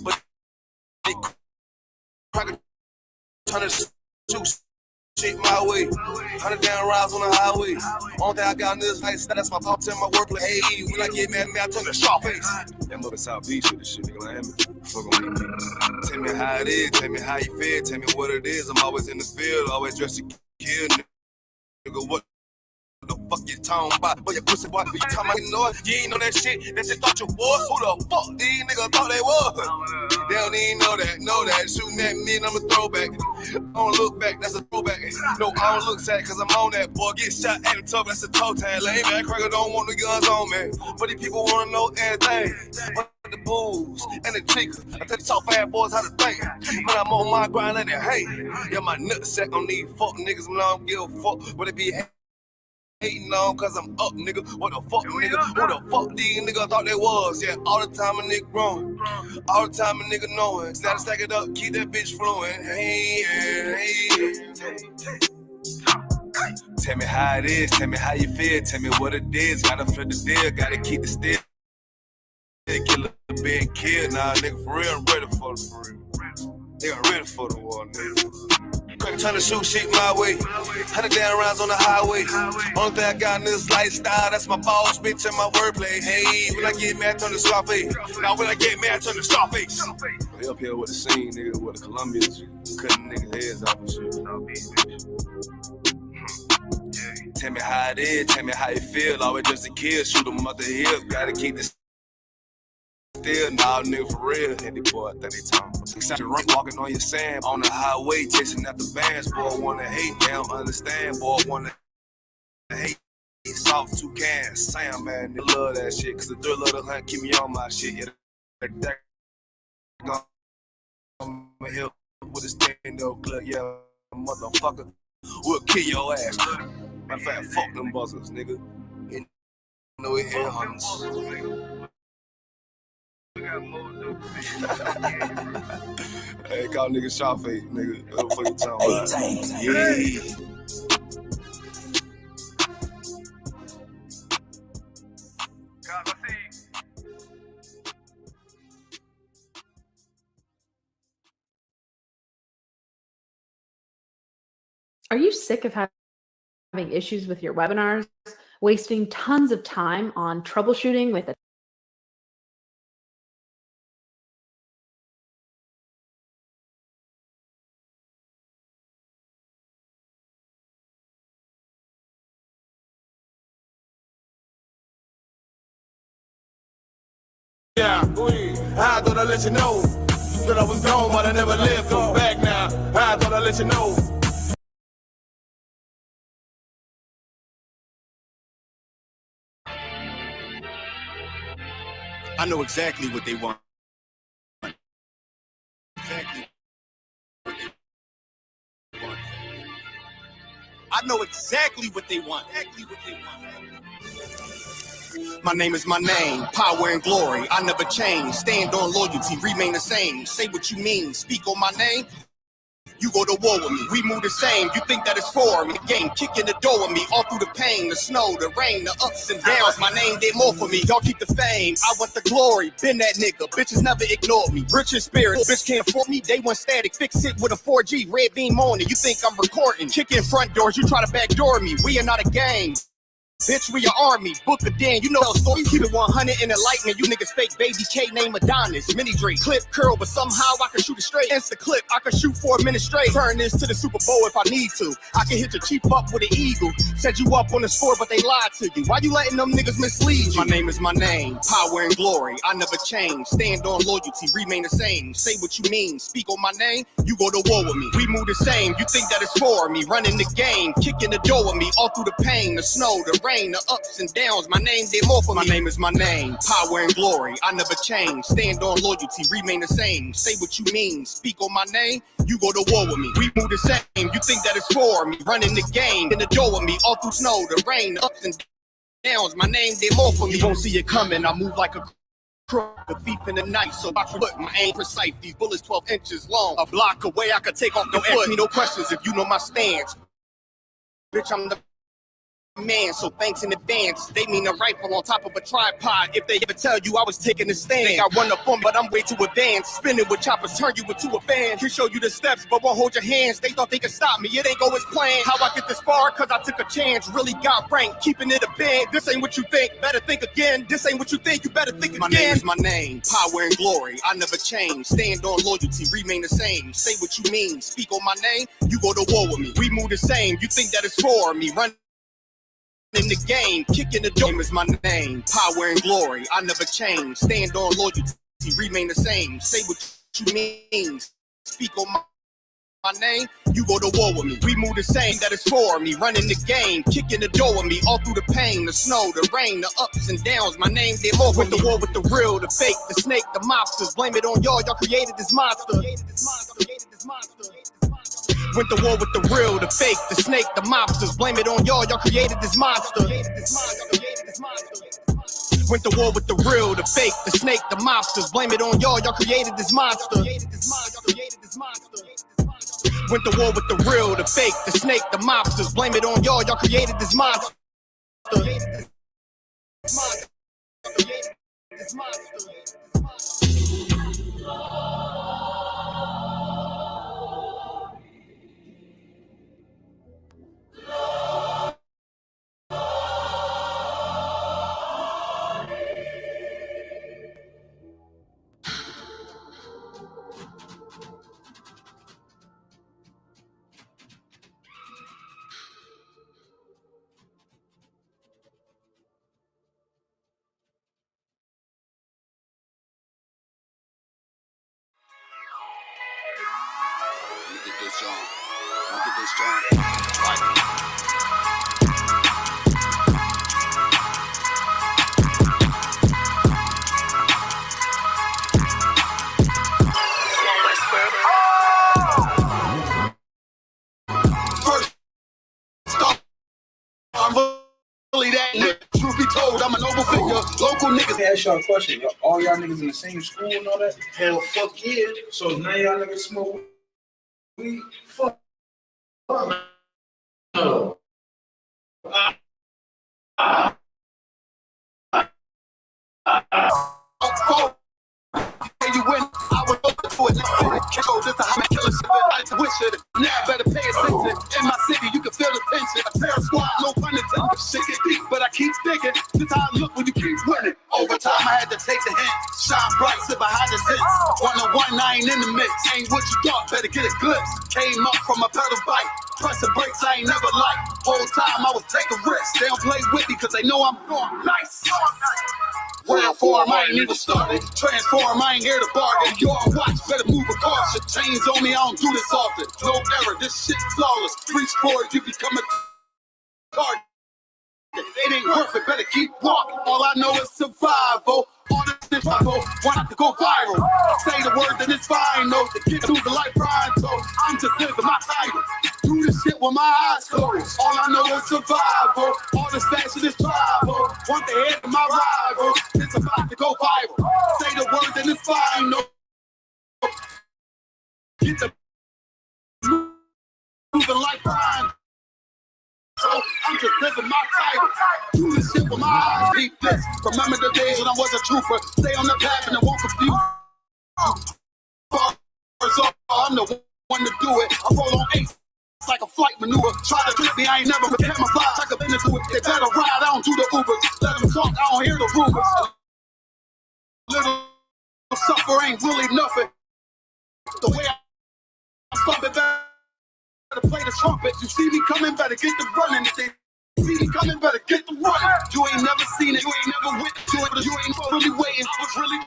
but they crack trying to shoot shit my way. 100 down rides on the highway. Only thing I got in this lifestyle, that's my pop in my workplace. Hey, when I get mad at me, I turn to sharp face. That mother South Beach with this shit, nigga. Like, fuck on me. Tell me how it is, tell me how you feel, tell me what it is. I'm always in the field, always dressed to kill, nigga. What the fuck you talking about? But your pussy boy, you talking about, you know it? You ain't know that shit, that shit thought you was. Who the fuck these niggas thought they was? They don't even know that. Shooting at me and I'm a throwback. I don't look back, that's a throwback. No, I don't look sad, cause I'm on that. Boy, get shot at the top, that's a toe tag. Lame man, cracker don't want the guns on me. But these people wanna know everything. But the booze and the chick, I tell these soft ass boys how to think. But I'm on my grind and they hate. Yeah, my nutsack on these fuck niggas, man, I don't give a fuck. But it be hating on cause I'm up, nigga. What the fuck, nigga? Who the fuck these niggas thought they was? Yeah, all the time a nigga growing. All the time a nigga knowing. Gotta stack it up, keep that bitch flowing. Hey. Tell me how it is, tell me how you feel, tell me what it is. Gotta flip the deal, gotta keep the still. Get a little bit killed, nah, nigga, for real, I'm ready for real. Nigga, ready for the war, nigga. Trying to shoot shit my way. 100 down rounds on the highway. Only thing I got in this lifestyle, that's my boss, bitch, and my wordplay. Hey, when I get mad, turn to Scarface. Now when I get mad, turn to Scarface. They up here with the scene, nigga, with the Colombians, cutting niggas' heads off and shit. Tell me how it is, tell me how you feel. Always just a kid, shoot them up the hill. Gotta keep this still, nah, nigga, for real. Hit the boy, I think they talking about. Except walking on your sand, on the highway, chasing after bands. Boy, wanna hate, they don't understand. Boy, wanna hate. Soft two cans, Sam, man, they love that shit. Cause the thrill of the hunt keep me on my shit. Yeah, that on my hill with a stand-up club, yeah, motherfucker, we'll kill your ass. Matter of fact, fuck them buzzers, nigga. You know it here, hunters. Hey, call nigga Sharface, nigga. What the fuck you talking about? Yeah. Are you sick of having issues with your webinars, wasting tons of time on troubleshooting with a Yeah, I thought I'd let you know that I was gone, but I never left. I'm back now. I thought I'd let you know. I know exactly what they want. Exactly what they want. I know exactly what they want. Exactly what they want. My name is my name, power and glory, I never change. Stand on loyalty, remain the same. Say what you mean, speak on my name. You go to war with me, we move the same. You think that it's for me, the game kicking the door with me. All through the pain, the snow, the rain, the ups and downs. My name did more for me, y'all keep the fame. I want the glory, been that nigga, bitches never ignored me. Rich in spirit, bitch can't afford me, they want static. Fix it with a 4G, red beam on it. You think I'm recording, kick in front doors, you try to backdoor me. We are not a gang. Bitch, we your army, book a den, you know the story. Keep it 100 in enlightenment, you niggas fake baby K name Adonis. Mini Drake, clip curl, but somehow I can shoot it straight. Insta clip, I can shoot for a minute straight. Turn this to the Super Bowl if I need to. I can hit your chief up with an eagle. Set you up on the score, but they lied to you. Why you letting them niggas mislead you? My name is my name, power and glory, I never change. Stand on loyalty, remain the same. Say what you mean, speak on my name, you go to war with me. We move the same, you think that it's for me. Running the game, kicking the door with me. All through the pain, the snow, the rain, the ups and downs, my name did more for me. My name is my name, power and glory, I never change. Stand on loyalty, remain the same. Say what you mean, speak on my name, you go to war with me. We move the same, you think that it's for me. Running the game, in the door with me. All through snow, the rain, the ups and downs, my name did more for me. You won't see it coming, I move like a a thief in the night, so I put my aim precise. These bullets 12 inches long, a block away I could take off the foot. Ask me no questions if you know my stance. Bitch, I'm the man, so thanks in advance. They mean a rifle on top of a tripod. If they ever tell you I was taking a stand, think I run up on, but I'm way too advanced. Spinning with choppers, turn you into a fan. Can show you the steps, but won't hold your hands. They thought they could stop me, it ain't go as planned. How I get this far? Cause I took a chance. Really got ranked, keeping it a band. This ain't what you think, better think again. This ain't what you think, you better think again. My name is my name, power and glory. I never change. Stand on loyalty, remain the same. Say what you mean, speak on my name. You go to war with me. We move the same. You think that it's for me? Run in the game, kicking the door is my name. Power and glory, I never change. Stand on loyalty, remain the same. Say what you mean, speak on my name. You go to war with me. We move the same, that is for me. Running the game, kicking the door with me. All through the pain, the snow, the rain, the ups and downs. My name, they all with the war with the real, the fake, the snake, the mobsters. Blame it on y'all, y'all created this monster. Went to war with the real, the fake, the snake, the mobsters. Blame it on y'all, y'all created this monster. Went to war with the real, the fake, the snake, the mobsters. Blame it on y'all, y'all created this monster. Went to war with the real, the fake, the snake, the mobsters. Blame it on y'all, y'all created this monster. Look at this, John. Look at this, John. First stop, I'm really that nigga. Truth be told, I'm a noble figure. Local niggas. Let me ask y'all a question. All y'all niggas in the same school and all that? Hell, fuck yeah. So none of y'all niggas smoke weed? Fuck. No. You win, I was open for it. So this a high killer shit. I wish it. Now I better pay attention. In my city, you can feel the tension. A terror squad, no pun intended. Shit get deep, but I keep digging. This how I look when you keep winning. Over time, I had to take the hint. Shine bright, sit behind the hits. 1-on-1, I ain't in the mix. Ain't what you thought, better get a glimpse. Came up from a pedal bike. Pressing brakes, I ain't never liked. Whole time, I was taking risks. They don't play with me, cause they know I'm going nice. Round form, I ain't even started. Transform, I ain't here to bargain. You on watch, better move with caution. Chains on me, I don't do this often. No error, this shit flawless. Reach for it, you become a target. It ain't worth it, better keep walking. All I know is survival. All this is survival, why not to go viral? I say the word, then it's fine, though. To get through the life grind, so I'm just living my title. Do this shit with my eyes closed. All I know is survival. All this fashion is tribal. Want the head of my rival. It's about to go viral. Say the word, then it's fine, though. Get the moving like grind. So I'm just living my title. Do this shit with my eyes. Deep this. Remember the days when I was a trooper. Stay on the path and it won't confuse. I'm the one to do it. I roll on ace. It's like a flight maneuver. Try to trick me, I ain't never been camouflage. I could bend into it. They better ride, I don't do the Ubers. Let them talk, I don't hear the rumors. Little suffer ain't really nothing. The way I stop it, better play the trumpet. You see me coming, better get the running. If they see me coming, better get the running. You ain't never seen it, you ain't never witnessed it. You ain't really waiting, I was really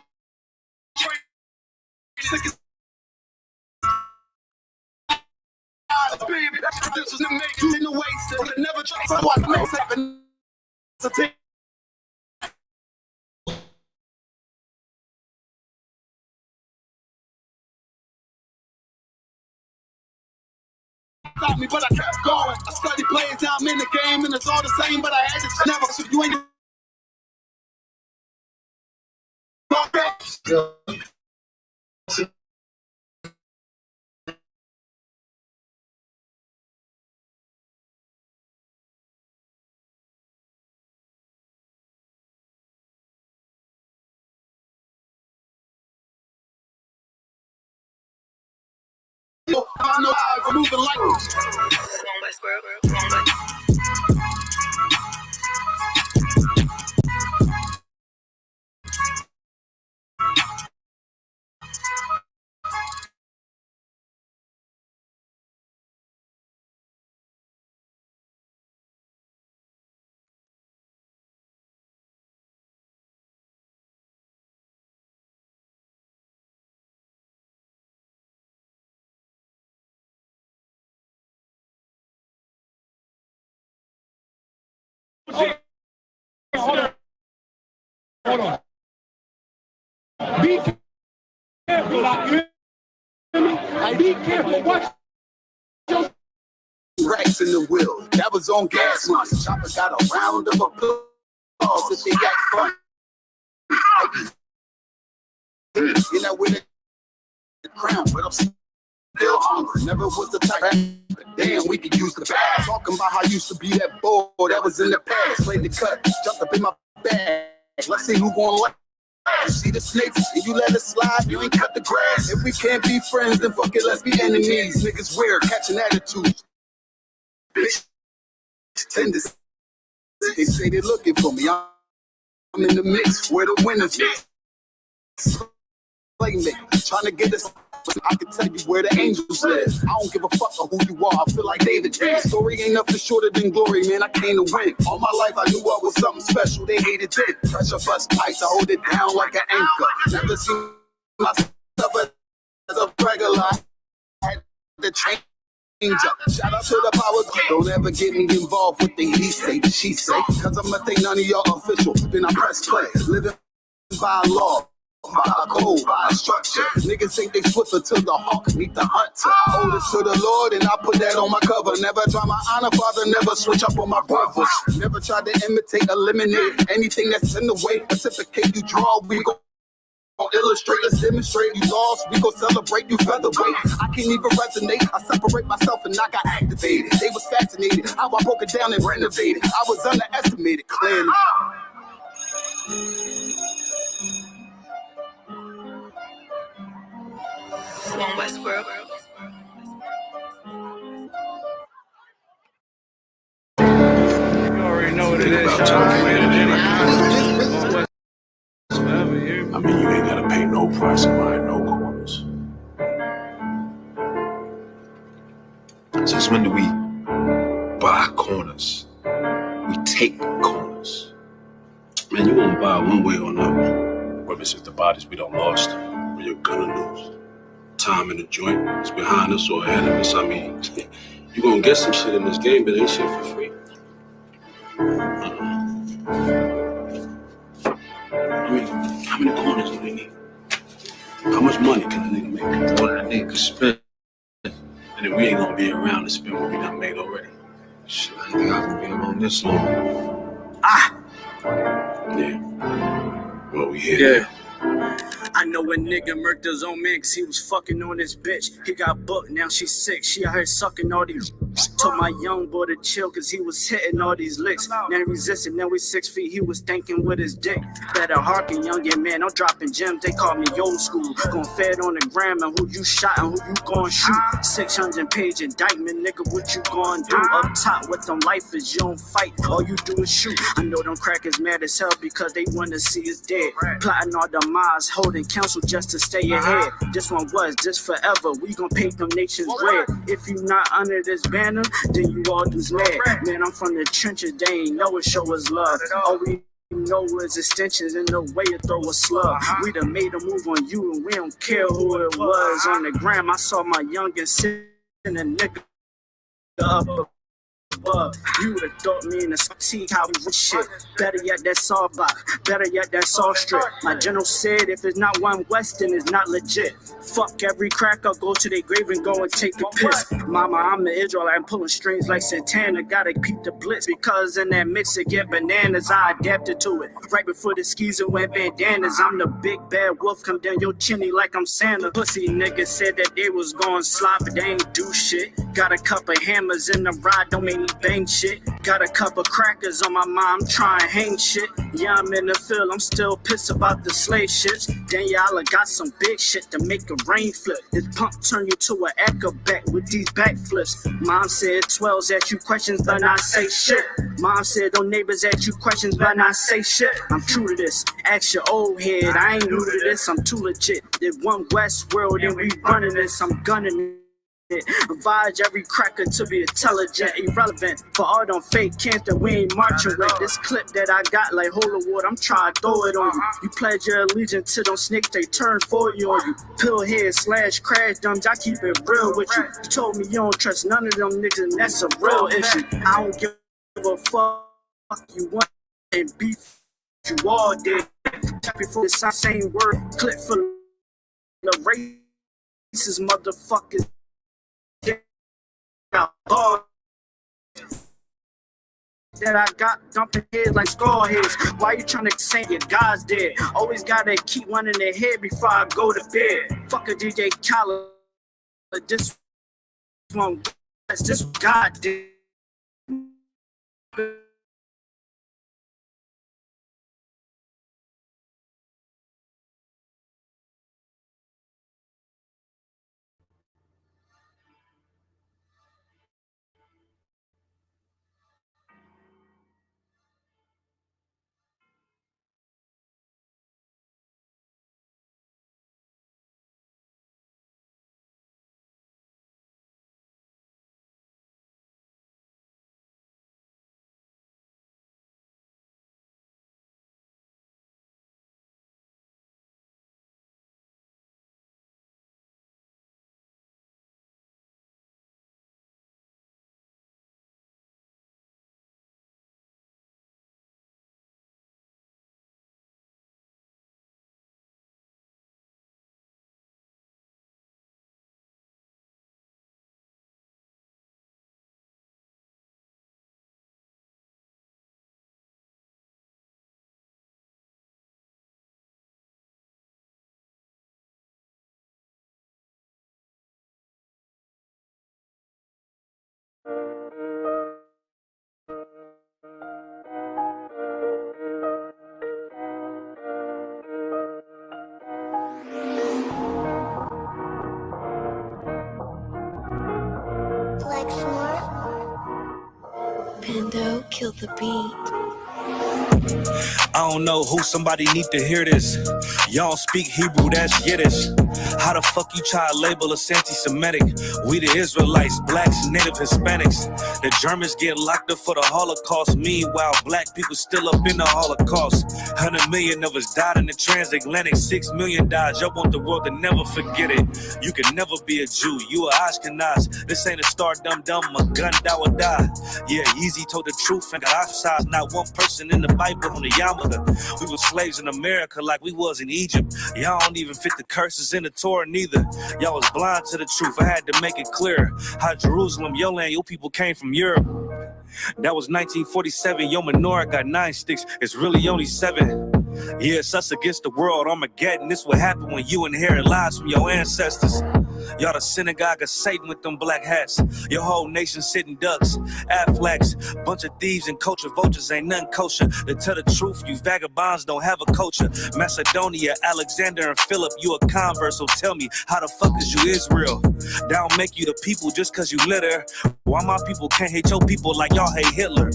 sick as baby, this is the make you in the waste. But never try to watch me happen. So take stop me, but I kept going. I study plays, now I'm in the game, and it's all the same, but I had to never. So you ain't. I know I'm moving like Hold on. Be careful out here. Be careful. Watch your racks in the wheel. That was on gas money. Chopper got a round of applause if they got fun. You know, with the crown, but I'm still hungry. Never was the type. Damn, we could use the bag. Talking about how I used to be that boy that was in the past. Played the cut, jumped up in my bag. Let's see who gonna like. You see the snakes and you let it slide, you ain't cut the grass. If we can't be friends, then fuck it, let's be enemies. Niggas weird, catching attitudes. Bitch, tenders. They say they looking for me. I'm in the mix where the winners mix. Playmaker, trying to get us. I can tell you where the angels live. I don't give a fuck of who you are. I feel like David did. Story ain't nothing shorter than glory, man. I came to win. All my life I knew I was something special. They hated it. Pressure bust pipes, I hold it down like an anchor. Never seen myself as a regular. I had to change up. Shout out to the powers. Don't ever get me involved with the he say, she say. Cause I'm gonna think none of y'all official. Then I press play. Living by law. By code, by structure. Niggas think they swifter to the hawk, meet the hunter. I owe this to the Lord and I put that on my cover. Never try my honor, father, never switch up on my brothers. Never try to imitate, eliminate anything that's in the way. Reciprocate, you draw, we gon' illustrate, let's demonstrate. You lost, we gon' celebrate, you featherweight. I can't even resonate, I separate myself and I got activated. They was fascinated, how I broke it down and renovated. I was underestimated, clearly. Westworld. You already know what it is, I mean, you ain't gotta pay no price and buy no corners. Since when do we buy corners? We take corners. Man, you won't buy one way or another. Whether it's the bodies we don't lost or you're gonna lose. Time in the joint is behind us or ahead of us. I mean, you gonna get some shit in this game, but ain't shit for free. I mean, how many corners do they need? How much money can a nigga make? More than a nigga can spend. And then we ain't gonna be around to spend what we done made already. Shit, I ain't think I can be around this long. Yeah. Well, we here. Yeah. I know a nigga murked his own man cause he was fucking on his bitch. He got booked, now she's sick. She out here sucking all these. Told my young boy to chill cause he was hitting all these licks. Now he resisted, now we 6 feet. He was thinking with his dick. Better hearken, youngin' man. I'm dropping gems, they call me old school. Gon' fed on the gram and who you shot and who you gon' shoot. 600-page indictment, nigga, what you gon' do? Up top with them lifers, you don't fight, all you do is shoot. I know them crackers mad as hell because they wanna see us dead. Plotting all the minds, holding counsel just to stay ahead. This one was, this forever. We gon' paint them nations red. If you not under this banner, then you all do's mad. Man, I'm from the trenches, they ain't know it, show us love. All we know is extensions in the way you throw a slug. We done made a move on you and we don't care who it was. On the gram, I saw my youngin' sitting a nigga up above. You would've thought me in the fatigue how we rich shit. Better yet, that saw block. Better yet, that saw strip. My general said if it's not one West, then it's not legit. Fuck every cracker, go to their grave and go and take a piss. Mama, I'm an Israelite, I'm pulling strings like Santana. Gotta keep the blitz because in that mix it get bananas. I adapted to it. Right before the skis and went bandanas. I'm the big bad wolf, come down your chimney like I'm Santa. Pussy niggas said that they was gon' slide, but they ain't do shit. Got a couple hammers in the ride, don't make me bang shit. Got a couple crackers on my mind, I'm trying hang shit. Yeah, I'm in the field, I'm still pissed about the slave ships. Daniela got some big shit to make a rain flip. This pump turn you to an acrobat with these backflips. Mom said 12s ask you questions, but not say shit. Mom said those neighbors ask you questions, but not say shit. I'm true to this, ask your old head, I ain't new to this, I'm too legit. If one West world and we running this, I'm gunning it. Advise every cracker to be intelligent, irrelevant. For all them fake camps that we ain't marching with. This clip that I got like holy water, I'm trying to throw it on you. You pledge your allegiance to them snakes, they turn for you on you. Pillhead / crash dumps, I keep it real with you. You told me you don't trust none of them niggas, and that's a real issue. I don't give a fuck you want and beef you all did. Before this same word clip for the racist motherfuckers. That I got dumping heads like skull heads. Why you trying to say your God's dead? Always gotta keep one in the head before I go to bed. Fuck a DJ Khaled. This one, this God did. Pando, kill the beat. I don't know who, somebody need to hear this. Y'all speak Hebrew, that's Yiddish. How the fuck you try to label us anti-Semitic? We the Israelites, blacks, native Hispanics. The Germans get locked up for the Holocaust. Meanwhile, black people still up in the Holocaust. 100 million of us died in the transatlantic. 6 million died, y'all want the world to never forget it. You can never be a Jew, you a Ashkenaz. This ain't a star dumb, a gun that would die. Yeah, Easy told the truth and got ostracized. Not one person in the Bible on the Yama. We were slaves in America like we was in Egypt. Y'all don't even fit the curses in the Torah neither. Y'all was blind to the truth. I had to make it clear how Jerusalem, your land, your people came from Europe. That was 1947. Your menorah got 9 sticks. It's really only 7. Yeah, it's us against the world. Armageddon. This what happened when you inherit lies from your ancestors. Y'all the synagogue of Satan with them black hats. Your whole nation sitting ducks, Aflacs, bunch of thieves and culture vultures, ain't nothing kosher. To tell the truth, you vagabonds don't have a culture. Macedonia, Alexander and Philip, you a convert, so tell me, how the fuck is you Israel? That don't make you the people just cause you litter. Why my people can't hate your people like y'all hate Hitler?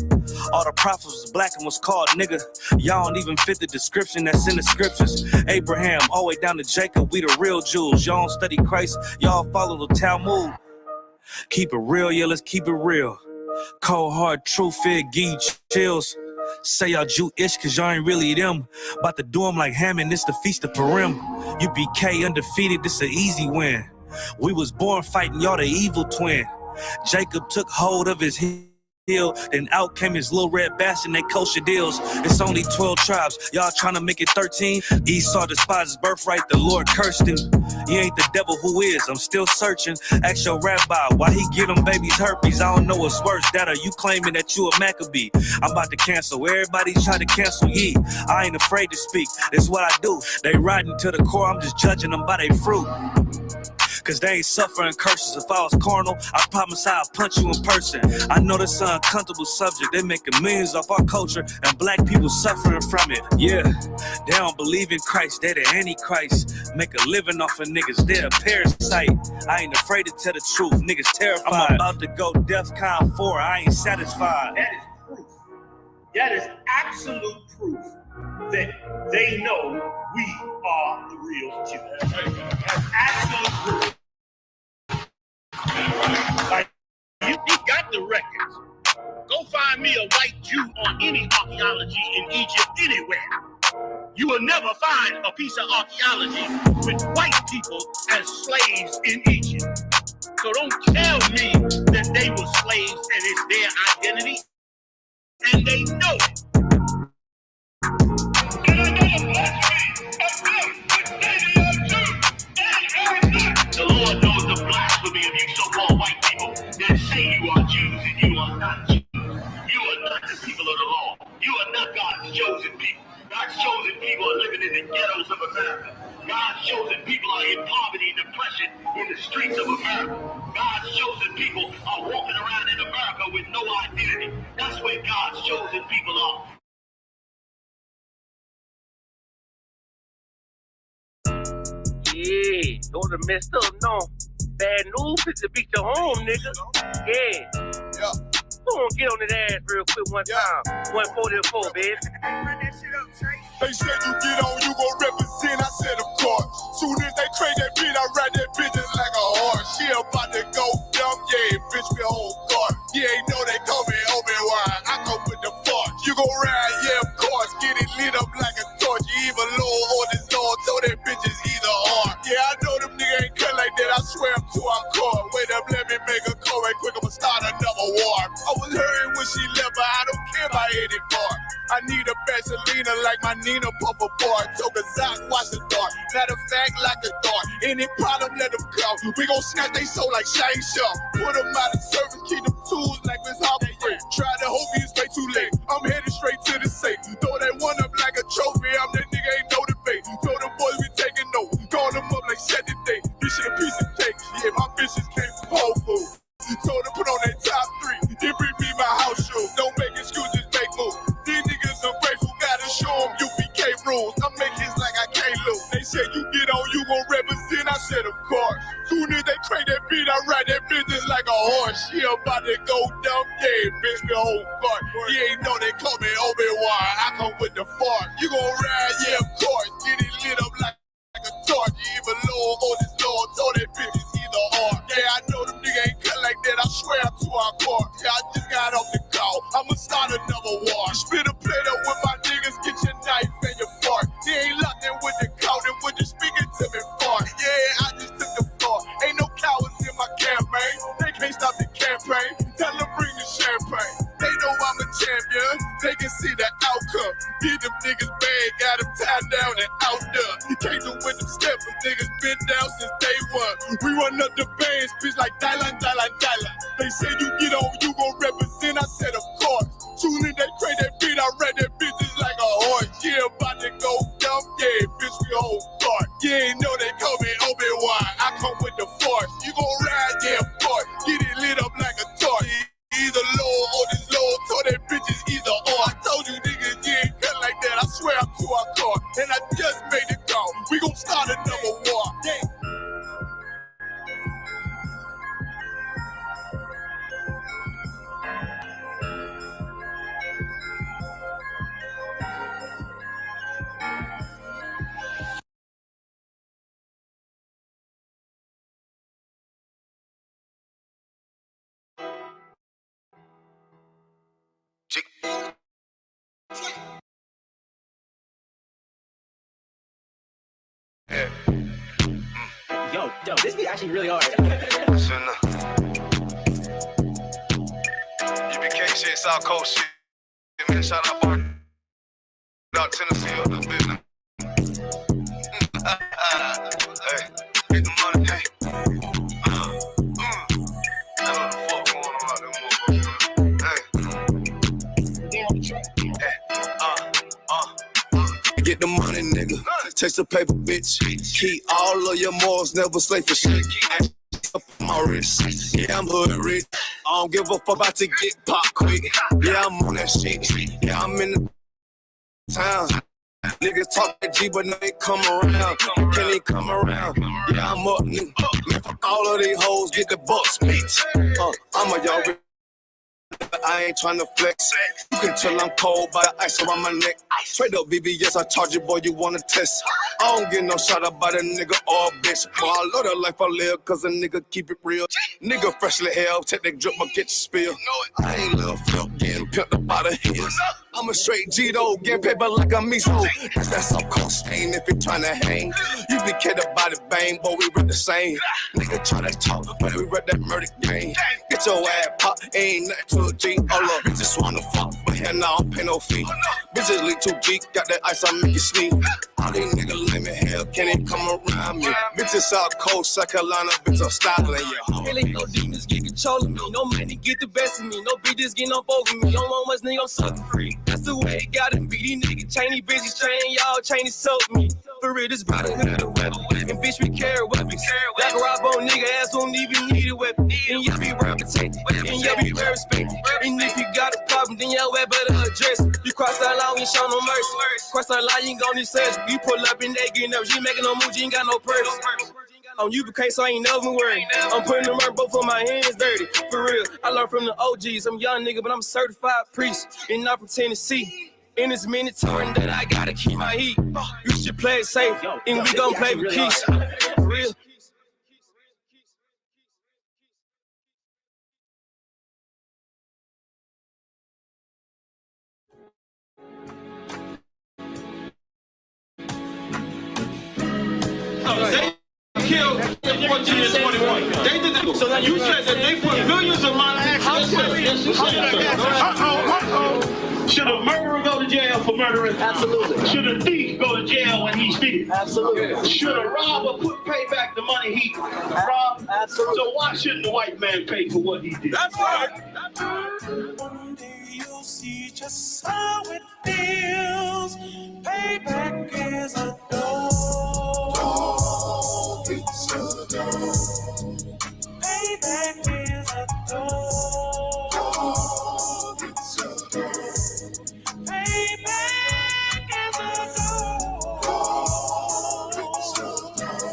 All the prophets was black and was called nigga. Y'all don't even fit the description that's in the scriptures. Abraham, all the way down to Jacob, we the real Jews. Y'all don't study Christ, y'all follow the Talmud. Keep it real, yeah, let's keep it real. Cold hard truth, it give you chills. Say y'all Jewish cause y'all ain't really them. About to do them like Hammond, it's the Feast of Purim. You BK undefeated, this an easy win. We was born fighting, y'all the evil twin. Jacob took hold of his heel, then out came his little red bastard and they kosher deals. It's only 12 tribes, y'all trying to make it 13. Esau despised his birthright, the Lord cursed him. He ain't the devil who is, I'm still searching. Ask your rabbi, why he give them babies herpes? I don't know what's worse, that or you claiming that you a Maccabee. I'm about to cancel, everybody try to cancel ye. I ain't afraid to speak, it's what I do. They riding to the core, I'm just judging them by their fruit. cause they ain't suffering curses. If I was carnal, I promise I'll punch you in person. I know this an uncomfortable subject. They making millions off our culture and black people suffering from it. Yeah, they don't believe in Christ, they the Antichrist. Make a living off of niggas, they're a parasite. I ain't afraid to tell the truth, niggas terrified. I'm about to go DEFCON 4, I ain't satisfied. That is proof. That is absolute proof that they know we are the real Jews. That's absolute proof. Like, you got the records. Go find me a white Jew on any archaeology in Egypt anywhere. You will never find a piece of archaeology with white people as slaves in Egypt. So don't tell me that they were slaves and it's their identity. And they know it. The Lord knows the blasphemy of you so-called white people that say you are Jews and you are not Jews. You are not the people of the law. You are not God's chosen people. God's chosen people are living in the ghettos of America. God's chosen people are in poverty and depression in the streets of America. God's chosen people are walking around in America with no identity. That's where God's chosen people are. Yeah, daughter messed up, no. Bad news is to beat your home, nigga. Yeah. Go on, get on that ass real quick one time. 144, bitch. They said you get on, you gon' represent. I said, of course. Soon as they crank that beat, I ride that bitch just like a horse. She about to go dumb, yeah, bitch, me whole guard. You ain't know they call me Obi-Wan. I come with the force. You gon' ride, yeah, of course. Get it lit up like a torch. You even low on this Lord, so that bitch is either or. Yeah, I know them niggas ain't cut like that. I swear I'm too hardcore. Wait up, let me make a call right quick. I'ma start another war. I was hurting when she left, but I don't care about anymore. I need a Vaseline like my Nina Puffer boy. Took a Zach, watch the dark. Matter of fact, like a dart. Any problem, let them come. We gon' snatch they soul like Shang Tsung. Put them out of service, keep them tools like Miss Hopper. Try to hope it's way too late. I'm headed straight to the safe. Throw that one up like a trophy. I'm that nigga, ain't no debate. Throw them boys, we taking notes. Call them up like Saturday. This shit a piece of cake. Yeah, my bitches came from Whole Foods. Told them put on that top 3. Then bring me my house shoes. Don't make excuses, make moves. These niggas ungrateful, gotta show them UPK rules. I'm making hits like I can't lose. They said you get on, you gon' represent. I said, of course. Soon as they crank that beat, I ride that business like a horse. She about to go dumb, yeah, bitch, the whole part. You ain't know they call me Obi-Wan. I come with the force. You gon' ride, yeah, of course. Get it lit up like a torch. You even low on this Lord, so that bitch is either or. Yeah, I know them niggas ain't cut like that. I swear I'm too hardcore. Yeah, I just got off the call. I'ma start another war. Spit a plate up with my niggas, get your knife and your fork. They ain't locked in with the count and with the speaking to me fart. Yeah, I just took the floor. Ain't no cowards in my campaign. They can't stop the campaign. Tell them bring the champagne. They know I'm a champion. They can see the outcome. Get them niggas bad, got them tied down and out there. You can't do with them steps. Them niggas been down since day one. We run up the bands, bitch, like Dylan. They say you get on, you gon' represent. I said, of course. Soon as they crank that beat, I read that bitch just like a horse. Yeah, about to go dumb, yeah, bitch, we whole start. You ain't know they call me Obi-Wan. I come with the force. You gon' ride, yeah, of course. Get it lit up like a torch. Either low or this low, so that bitch is either or. I told you niggas, you ain't cut like that. I swear I'm too hardcore. And I just made it call. We gon' start another war. Yeah. Yo, this beat actually really hard. UBK shit, South Coast shit. Man, shout out Bar. Out Tennessee, up this business. Hey, get the money, hey. What the fuck going on out there, motherfucker? Hey. Get the money, nigga. Taste the paper, bitch. Keep all of your morals, never slave for shit. Up my wrist. Yeah, I'm hood rich. I don't give a fuck about to get pop quick. Yeah, I'm on that shit. Yeah, I'm in the town. Niggas talk that G, but they come around. Can they come around? Yeah, I'm up, nigga. Man, fuck all of these hoes, get the bucks, bitch. I'm a y'all. I ain't tryna flex. You can tell I'm cold by the ice around my neck. Straight up BBS, I charge you, boy, you wanna test. I don't get no shot up by the nigga or a bitch. Boy, I love the life I live, cause a nigga keep it real. Nigga freshly hell, take that drip, I'll get your spill. I ain't little flip, getting pimped up by the hills. I'm a straight G though, getting paper like a miso. That's up cold stain if you're tryna hang. You be kidded by the bang, boy, we rip the same. Nigga tryna talk, but we rip that murder game. Get your ass pop, ain't nothing to a G. All up, bitches wanna fuck, but hell nah, I don't pay no fee. Bitches lead too deep, got that ice, I make it sneeze. All these niggas lame in hell, can't even come around me. Bitches South Coast, South Carolina, bitch, I'm styling, yeah. Really no demons get control of me, no money get the best of me, no bitches getting up over me. Don't want much nigga, I'm sucking free. That's the way it gotta be. These niggas chainy bitches train, y'all chainy soak me. For real, this brother hood a weapon. And bitch, we carry weapons. Like a rob on nigga ass don't even need a weapon. And you be represented, and you be very respected. And if you got a problem, then your way better address it. You cross that line, we ain't show no mercy. Cross that line, you ain't gon' need surgery. You pull up and they getting up. You making no move, you ain't got no purse. On you, okay, so I ain't never worried. I'm putting the murder, both of my hands dirty. For real, I learned from the OGs. I'm a young nigga, but I'm a certified priest. And I'm from Tennessee. And it's mandatory that I gotta keep my heat. You should play it safe, and we gon' play with keys. For real. They killed 14 and 21. They did that. So now you said that they put millions of my accidents. Should a murderer go to jail for murdering? Absolutely. Should a thief go to jail when he steals? Absolutely. Should a robber pay back the money he robbed? Absolutely. So why shouldn't the white man pay for what he did? That's right. One day you'll see just how it feels. Payback is a dog. It's a dog. Payback is a dog. It's a dog. Payback is a dog. It's a dog.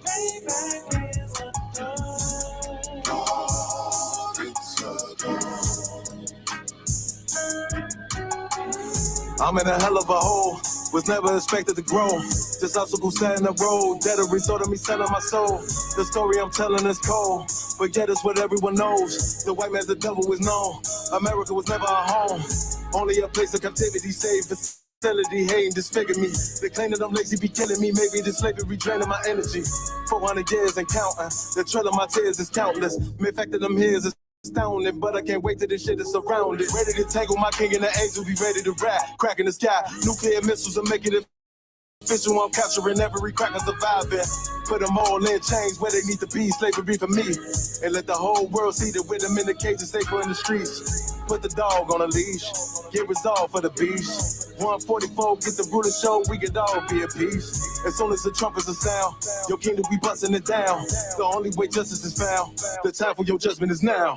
Payback is a dog. It's a dog. I'm in a hell of a hole. Was never expected to grow. This obstacle sat in the road. That a result of me selling my soul. The story I'm telling is cold, but yet it's what everyone knows. The white man's the devil is known. America was never a home, only a place of captivity. Safe facility, hating, disfigure me. They claim that I'm lazy, be killing me. Maybe this slavery draining my energy. 400 years and counting. The trail of my tears is countless. The fact that I'm here is astounding, but I can't wait till this shit is surrounded. Ready to tangle my king and the angel, be ready to rap. Crack in the sky, nuclear missiles are making it official. I'm capturing every cracker surviving. Put them all in chains where they need to be. Slavery for me. And let the whole world see that with them in the cages, safer in the streets. Put the dog on a leash. Get resolved for the beast. 144, get the ruler show, we could all be at peace. As soon as the trumpets are sound, your kingdom we busting it down. The only way justice is found. The time for your judgment is now.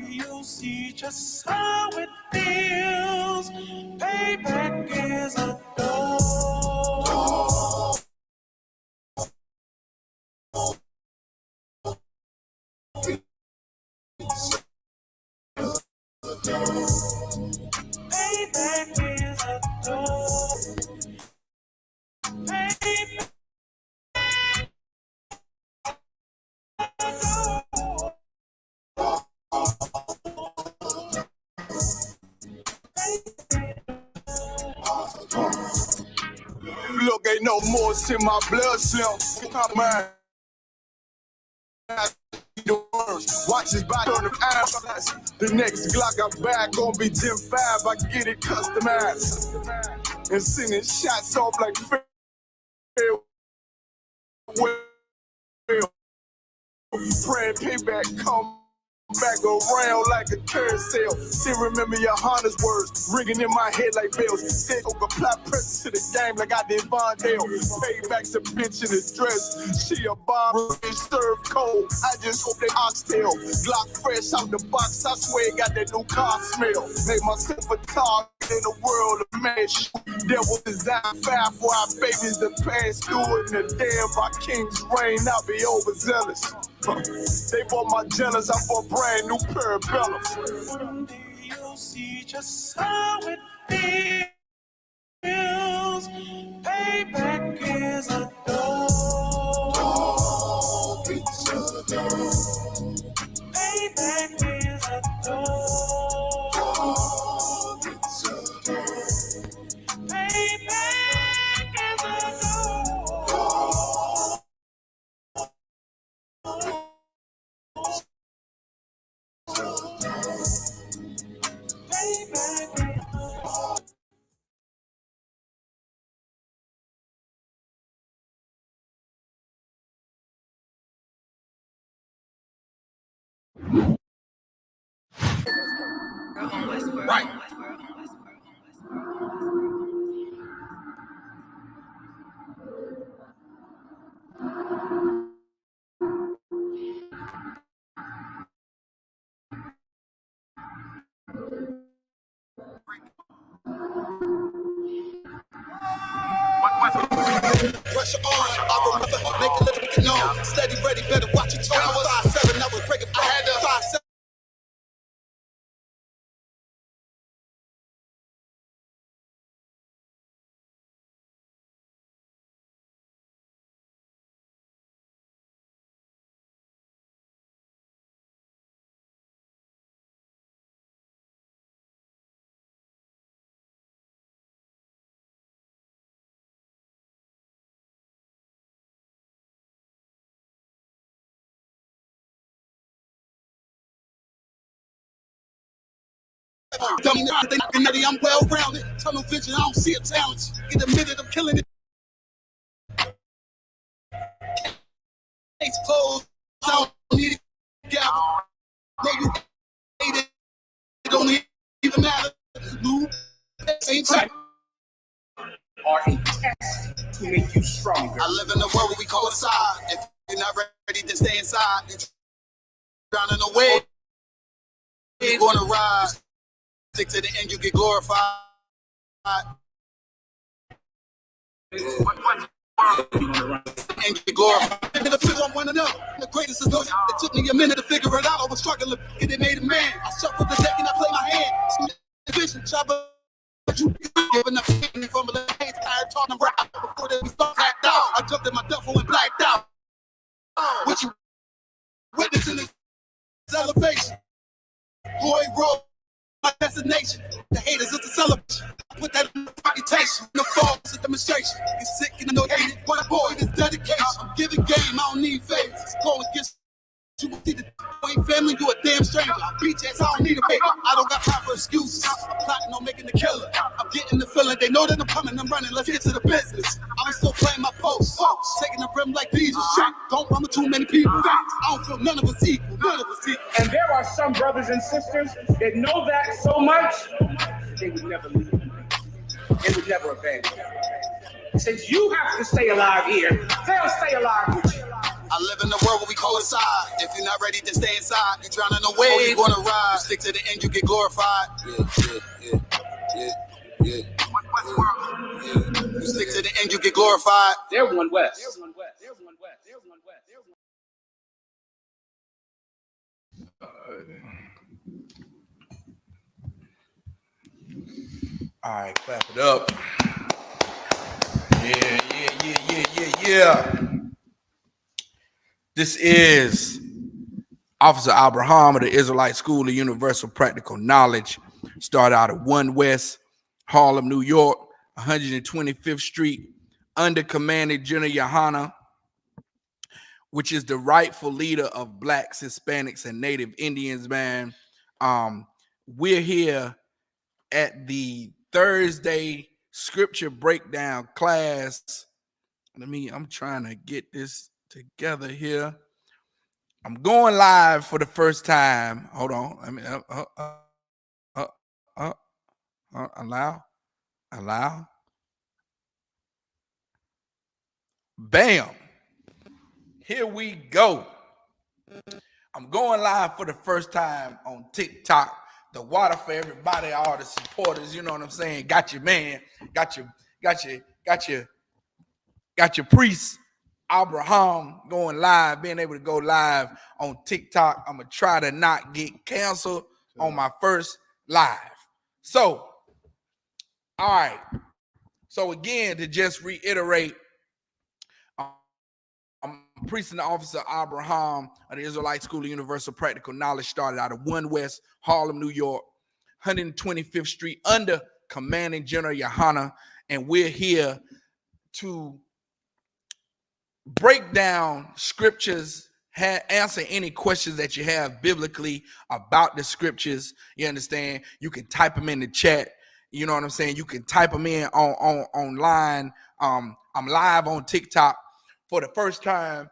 You'll see just how it feels. Payback is a dog. Payback is a dog. Payback. Look, ain't no more in my blood cell. Man. Watch his body on the ass. The next Glock I'm back gon' be Gen 5. I get it customized. And sending shots off like praying payback come back around like a carousel. Still remember your Honda's words ringing in my head like bells. Still apply pressure to the game like I did Von Dale. Payback's a bitch in a dress. She a bomb, serve cold. I just hope they oxtail. Glock fresh out the box. I swear it got that new car smell. Made myself a target in the world of man. Devil design fire for our babies to pass through in the damn by King's reign. I'll be overzealous. They bought my jealous, I bought brand new pair of bellows. You'll see just how it feels. Payback is a dog. It's a dog. Payback is a dog. It's a dog. Payback is a dog. Right. Pressure on, I remember, make a little bit known. Steady, ready, better watch your tone. I was 5'7", I was breaking. I had to 5'7". Dummy, I'm well rounded. Tunnel vision, I don't see a talent. In a minute, I'm killing it. Case closed, I don't need a gavel. No, you hate it. It don't even matter. Move, same time. Are a test to make you stronger. I live in a world where we call it side. If you're not ready to stay inside, you're drowning away. You're gonna rise. Stick to the end, you get glorified. And get glorified. And the figure I'm one another. The greatest is good. It took me a minute to figure it out. I was struggling, and it made a man. I shuffled the deck and I played my hand. Vision, chopper. You giving up from the hands, tired talking rap before they start tapped out. I jumped in my duffel and blacked out. What you witnessing this elevation? Roy Road. My destination, the haters is the celebration. I put that in the reputation. The fall is a demonstration. You're sick and I know hate it. What boy is dedication. I'm giving game, I don't need favors. Going against you see the ain't family, you a damn stranger. Beach ass, I don't need a baby. I don't got time for excuses. I'm plotting on making the killer. I'm getting the feeling, they know that I'm coming, I'm running. Let's get to the business. I'm still playing my post. Taking the rim like Jesus. Don't run with too many people. I don't feel none of us equal. None of us equal. And there are some brothers and sisters that know that so much, they would never leave. They would never abandon you. Since you have to stay alive here, they'll stay alive with you. I live in a world where we call it side. If you're not ready to stay inside, you're drowning away. Oh, you're gonna ride. Stick to the end, you get glorified. Yeah. You stick to the end, you get glorified. They're one West. All right, clap it up. Yeah. This is Officer Abraham of the Israelite School of Universal Practical Knowledge. Started out at 1 West, Harlem, New York, 125th Street, under commanding General Yohana, which is the rightful leader of Blacks, Hispanics, and Native Indians, man. We're here at the Thursday scripture breakdown class. I'm trying to get this together here. I'm going live for the first time. Hold on. I mean, allow. Bam. Here we go. I'm going live for the first time on TikTok. The water for everybody, all the supporters. You know what I'm saying? Got your man. Got your priest. Abraham going live, being able to go live on TikTok. I'm gonna try to not get canceled on my first live. So, all right. So again, to just reiterate, I'm priest and officer Abraham of the Israelite School of Universal Practical Knowledge, started out of 1 West Harlem, New York, 125th Street, under Commanding General Yohana, and we're here to break down scriptures, answer any questions that you have biblically about the scriptures. You understand? You can type them in the chat. You know what I'm saying? You can type them in online. I'm live on TikTok for the first time.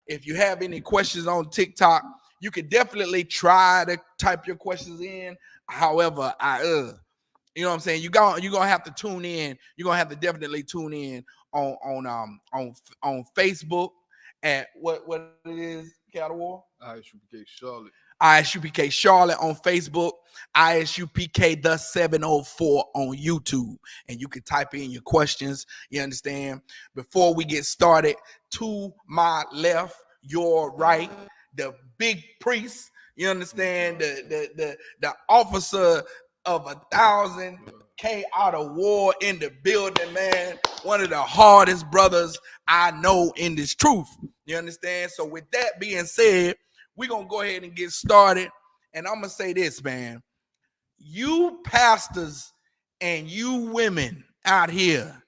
If you have any questions on TikTok, you can definitely try to type your questions in. However, you know what I'm saying? You're gonna have to tune in. You're gonna have to definitely tune in on Facebook at what it is, Cattle War? Isupk Charlotte. Isupk Charlotte on Facebook, Isupk the 704 on YouTube, and you can type in your questions. You understand? Before we get started, to my left, your right, the big priest. You understand? The officer of 1,000K out of war in the building, man. One of the hardest brothers I know in this truth. You understand? So with that being said, we're going to go ahead and get started. And I'm going to say this, man. You pastors and you women out here,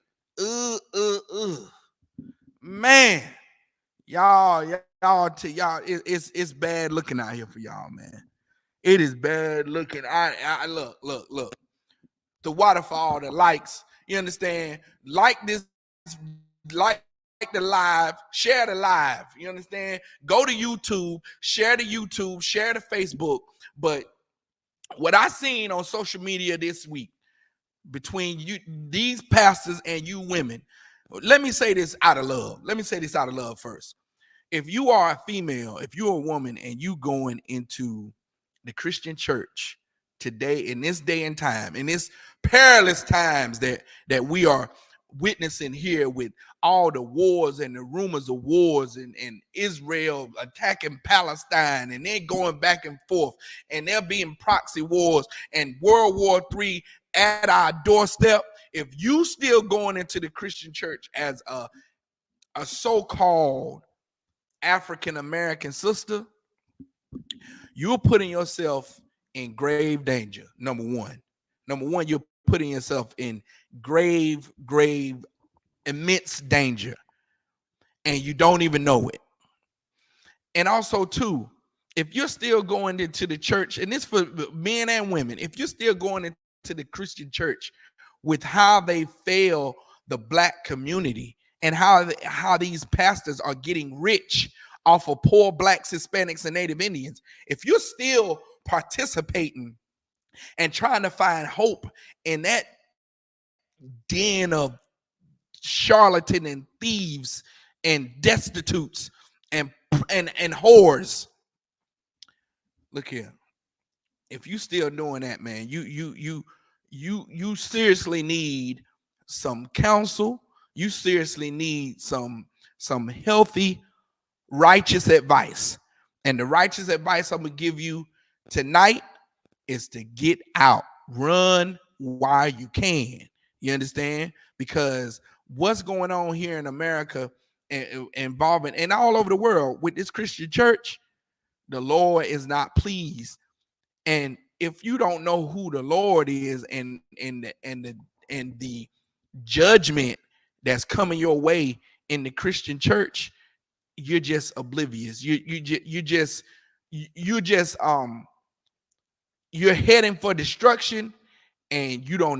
man, y'all, it's bad looking out here for y'all, man. It is bad looking. I look. The waterfall, the likes. You understand? Like this, like the live, share the live. You understand? Go to YouTube, share the Facebook. But what I seen on social media this week between you, these pastors and you women, let me say this out of love first. If you are a female, if you're a woman and you going into the Christian church today, in this day and time, in this perilous times that we are witnessing here, with all the wars and the rumors of wars, and Israel attacking Palestine, and they're going back and forth, and there being proxy wars and World War III at our doorstep. If you still going into the Christian church as a so-called African American sister, you're putting yourself in grave danger. Number one, you're putting yourself in grave, immense danger, and you don't even know it. And also, too, if you're still going into the church, and this for men and women, if you're still going into the Christian church with how they fail the black community, and how these pastors are getting rich off of poor blacks, Hispanics, and Native Indians, if you're still participating and trying to find hope in that den of charlatan and thieves and destitutes and whores, look here. If you still doing that, man, you seriously need some counsel. You seriously need some healthy, righteous advice. And the righteous advice I'm gonna give you tonight is to get out, run while you can. You understand? Because what's going on here in America, involving and all over the world with this Christian church, the Lord is not pleased. And if you don't know who the Lord is, and the judgment that's coming your way in the Christian church, you're just oblivious. You're heading for destruction, and you don't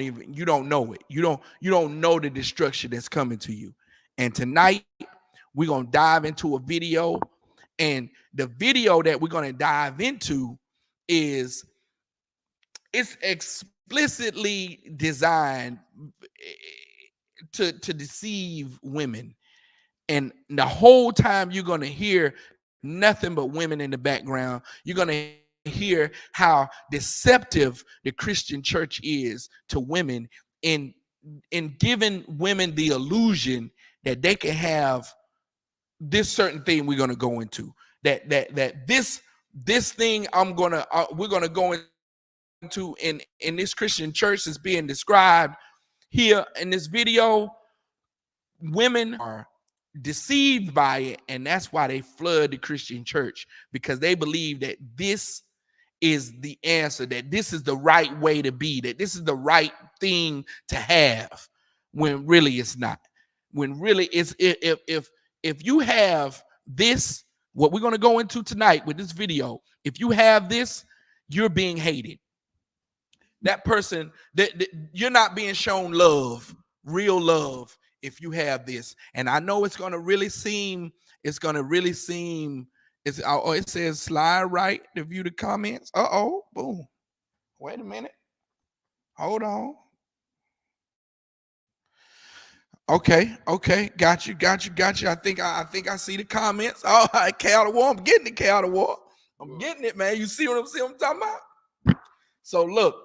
know it. You don't know the destruction that's coming to you. And tonight we're gonna dive into a video, And the video that we're going to dive into is it's explicitly designed to deceive women. And the whole time you're going to hear nothing but women in the background. You're going to hear how deceptive the Christian church is to women in giving women the illusion that they can have this certain thing we're going to go into. That this thing we're going to go into in this Christian church is being described here in this video. Women are deceived by it, and that's why they flood the Christian church, because they believe that this is the answer, that this is the right way to be, that this is the right thing to have, when really it's not. When really it's, if you have this, what we're going to go into tonight with this video, if you have this, you're being hated. That person, that you're not being shown love, real love, if you have this. And I know it's going to really seem, it says slide right to view the comments. Boom. Wait a minute. Hold on. Okay. Got you. I think I see the comments. All right, Cal War. I'm getting it, Cal War. I'm getting it, man. You see what I'm talking about? So look,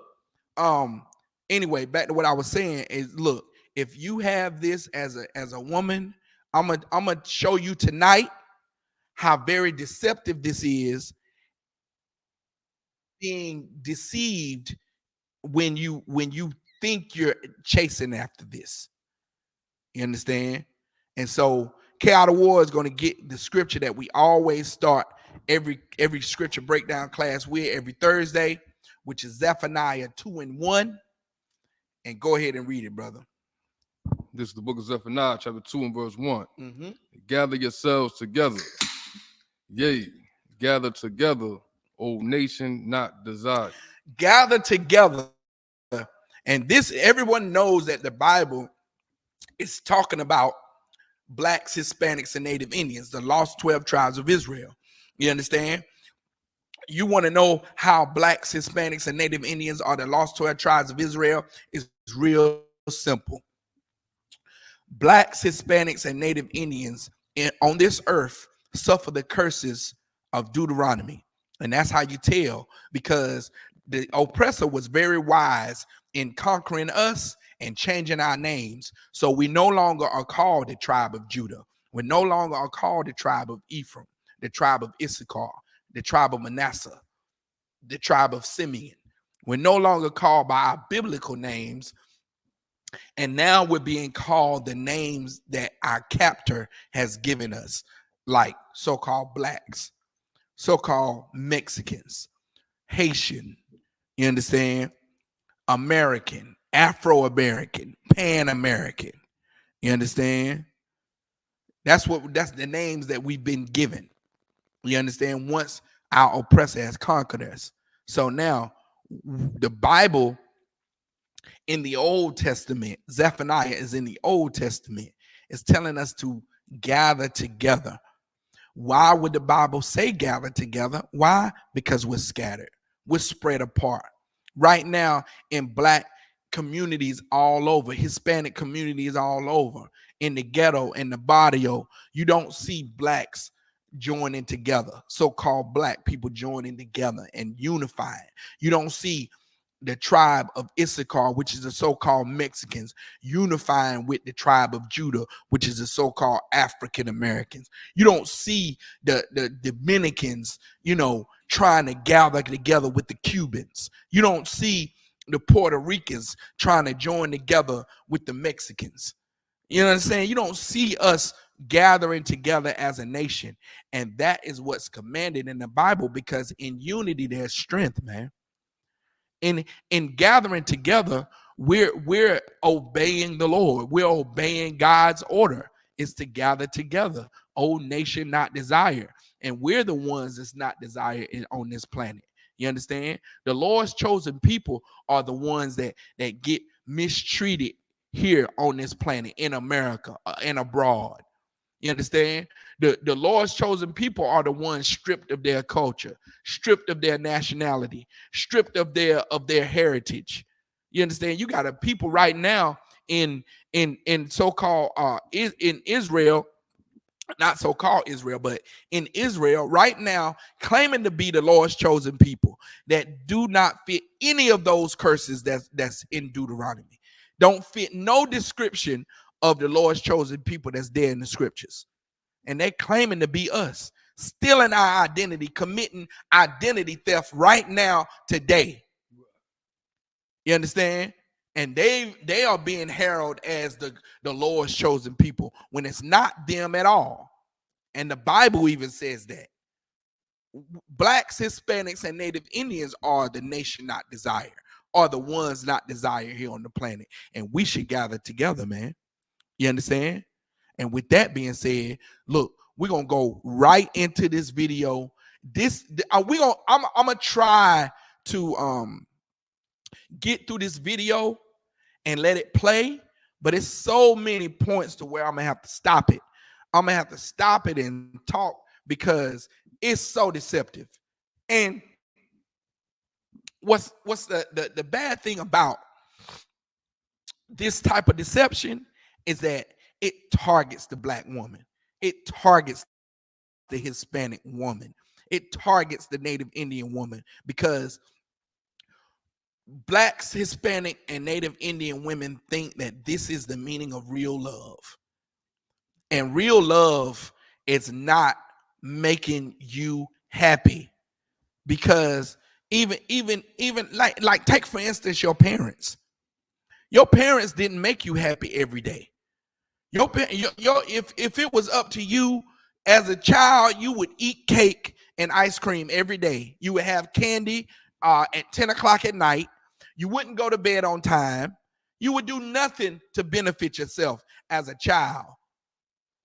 anyway, back to what I was saying is, look, if you have this as a woman, I'm gonna show you tonight how very deceptive this is, being deceived when you think you're chasing after this. You understand? And so K.I. the War is going to get the scripture that we always start every scripture breakdown class with every Thursday, which is Zephaniah 2:1. And go ahead and read it, brother. This is the book of Zephaniah, chapter 2 and verse 1. Mm-hmm. Gather yourselves together. Yea, gather together, O nation not desired. Gather together. And this, everyone knows that the Bible is talking about blacks, Hispanics, and Native Indians, the lost 12 tribes of Israel. You understand? You want to know how blacks, Hispanics, and Native Indians are the lost 12 tribes of Israel? It's real simple. Blacks, Hispanics, and Native Indians on this earth suffer the curses of Deuteronomy. And that's how you tell, because the oppressor was very wise in conquering us and changing our names. So we no longer are called the tribe of Judah. We no longer are called the tribe of Ephraim, the tribe of Issachar, the tribe of Manasseh, the tribe of Simeon. We're no longer called by our biblical names. And now we're being called the names that our captor has given us, like so-called blacks, so-called Mexicans, Haitian, you understand? American, Afro-American, Pan-American. You understand? That's the names that we've been given. You understand? Once our oppressor has conquered us. So now the Bible in the Old Testament, Zephaniah is in the Old Testament, is telling us to gather together. Why would the Bible say gather together? Why? Because we're scattered. We're spread apart. Right now in black communities all over, Hispanic communities all over, in the ghetto, in the barrio, you don't see blacks joining together, so-called black people joining together and unifying. You don't see the tribe of Issachar, which is the so-called Mexicans, unifying with the tribe of Judah, which is the so-called African Americans. You don't see the Dominicans, trying to gather together with the Cubans. You don't see the Puerto Ricans trying to join together with the Mexicans. You know what I'm saying? You don't see us gathering together as a nation. And that is what's commanded in the Bible, because in unity there's strength, man. In gathering together, we're obeying the Lord. We're obeying God's order. Is to gather together, O nation not desire. And we're the ones that's not desired on this planet. You understand? The Lord's chosen people are the ones that get mistreated here on this planet, in America and abroad. You understand? The Lord's chosen people are the ones stripped of their culture, stripped of their nationality, stripped of their heritage. You understand? You got a people right now in so-called in Israel, not so-called Israel, but in Israel right now, claiming to be the Lord's chosen people that do not fit any of those curses that's in Deuteronomy. Don't fit no description of the Lord's chosen people that's there in the scriptures. And they're claiming to be us, stealing our identity, committing identity theft right now, today. You understand? And they are being heralded as the Lord's chosen people when it's not them at all. And the Bible even says that blacks, Hispanics, and Native Indians are the nation not desire, are the ones not desired here on the planet. And we should gather together, man. You understand? And with that being said, look, we're gonna go right into this video. I'm gonna try to get through this video and let it play, but it's so many points to where I'm gonna have to stop it. I'm gonna have to stop it and talk because it's so deceptive. And what's the bad thing about this type of deception is that it targets the black woman, it targets the Hispanic woman, it targets the Native Indian woman, because blacks, Hispanic, and Native Indian women think that this is the meaning of real love. And real love is not making you happy, because even like take for instance your parents. Your parents didn't make you happy every day. If it was up to you as a child, you would eat cake and ice cream every day. You would have candy at 10 o'clock at night. You wouldn't go to bed on time. You would do nothing to benefit yourself as a child.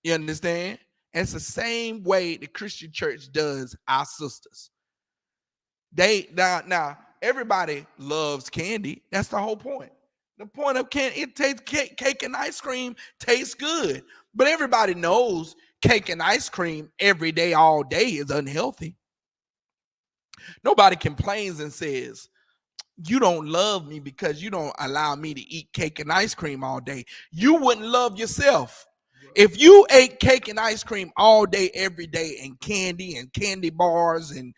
You understand? And it's the same way the Christian church does our sisters. Now everybody loves candy. That's the whole point. The point of candy, it tastes cake and ice cream tastes good. But everybody knows cake and ice cream every day, all day is unhealthy. Nobody complains and says, you don't love me because you don't allow me to eat cake and ice cream all day. You wouldn't love yourself. If you ate cake and ice cream all day, every day, and candy bars and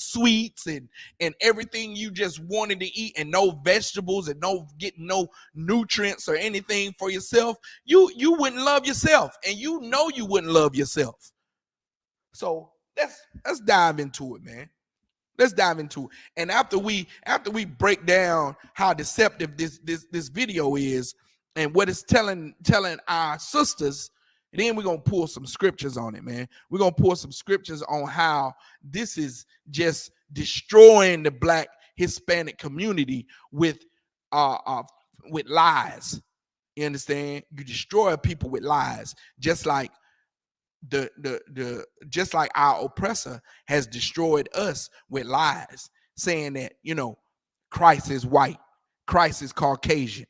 sweets and everything you just wanted to eat, and no vegetables and getting no nutrients or anything for yourself, you wouldn't love yourself, and you know you wouldn't love yourself. So let's dive into it, man. Let's dive into it. And after we break down how deceptive this video is and what it's telling our sisters, then we're going to pull some scriptures on it, man. We're going to pull some scriptures on how this is just destroying the black Hispanic community with lies. You understand? You destroy people with lies, just like just like our oppressor has destroyed us with lies, saying that, Christ is white, Christ is Caucasian.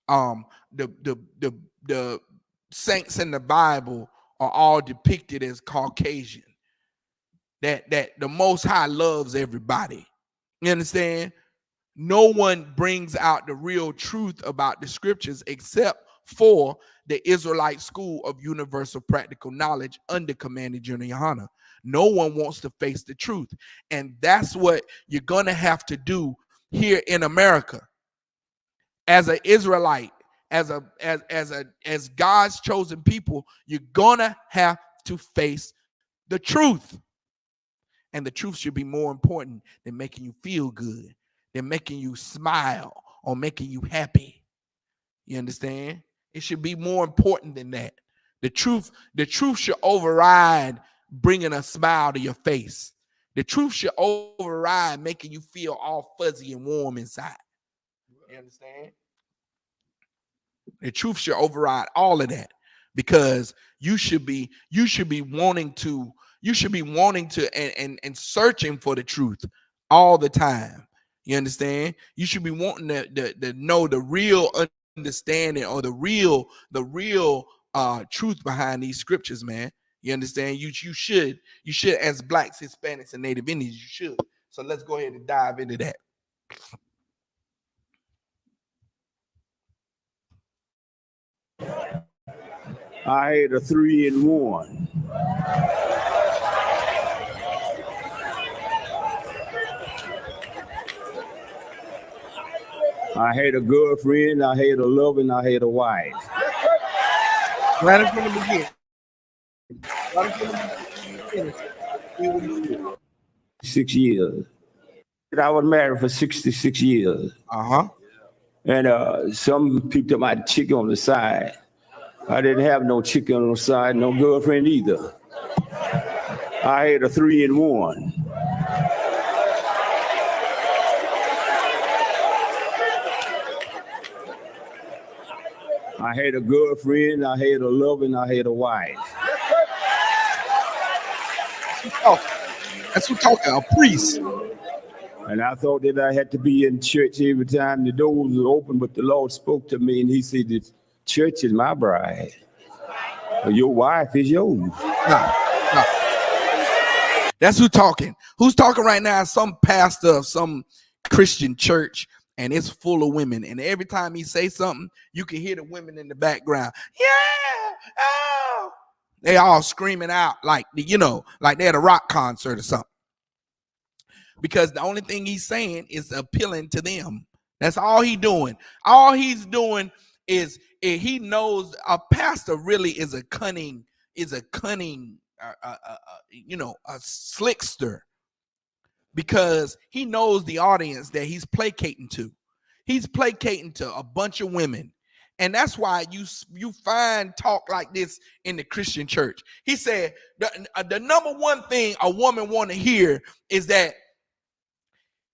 The saints in the Bible are all depicted as Caucasian. That the Most High loves everybody. You understand? No one brings out the real truth about the scriptures except for the Israelite School of Universal Practical Knowledge under Commander General Yohana. No one wants to face the truth. And that's what you're going to have to do here in America. As an Israelite, as God's chosen people, you're going to have to face the truth. And the truth should be more important than making you feel good, than making you smile or making you happy. You understand? It should be more important than that. The truth should override bringing a smile to your face. The truth should override making you feel all fuzzy and warm inside. You understand? The truth should override all of that, because you should be wanting to and searching for the truth all the time. You understand? You should be wanting to know the real understanding or the real truth behind these scriptures, man. You understand? You should as blacks, Hispanics, and Native Indians, you should. So let's go ahead and dive into that. I had a 3-in-1. I had a girlfriend, I had a lover, and I had a wife. Right from the beginning. Right from the beginning. 6 years. I was married for 66 years. And some picked up my chicken on the side. I didn't have no chicken on the side, no girlfriend either. I had a 3-in-1. I had a girlfriend, I had a lover, and I had a wife. Oh, that's what talking, a priest. And I thought that I had to be in church every time the doors were open, but the Lord spoke to me and he said, the church is my bride. Your wife is yours. No. That's who talking. Who's talking right now? Some pastor of some Christian church, and it's full of women. And every time he say something, you can hear the women in the background. Yeah, oh. They all screaming out like like they're at a rock concert or something. Because the only thing he's saying is appealing to them. That's all he's doing. All he's doing is he knows a pastor really is a cunning, a slickster, because he knows the audience that he's placating to. He's placating to a bunch of women. And that's why you find talk like this in the Christian church. He said the number one thing a woman want to hear is that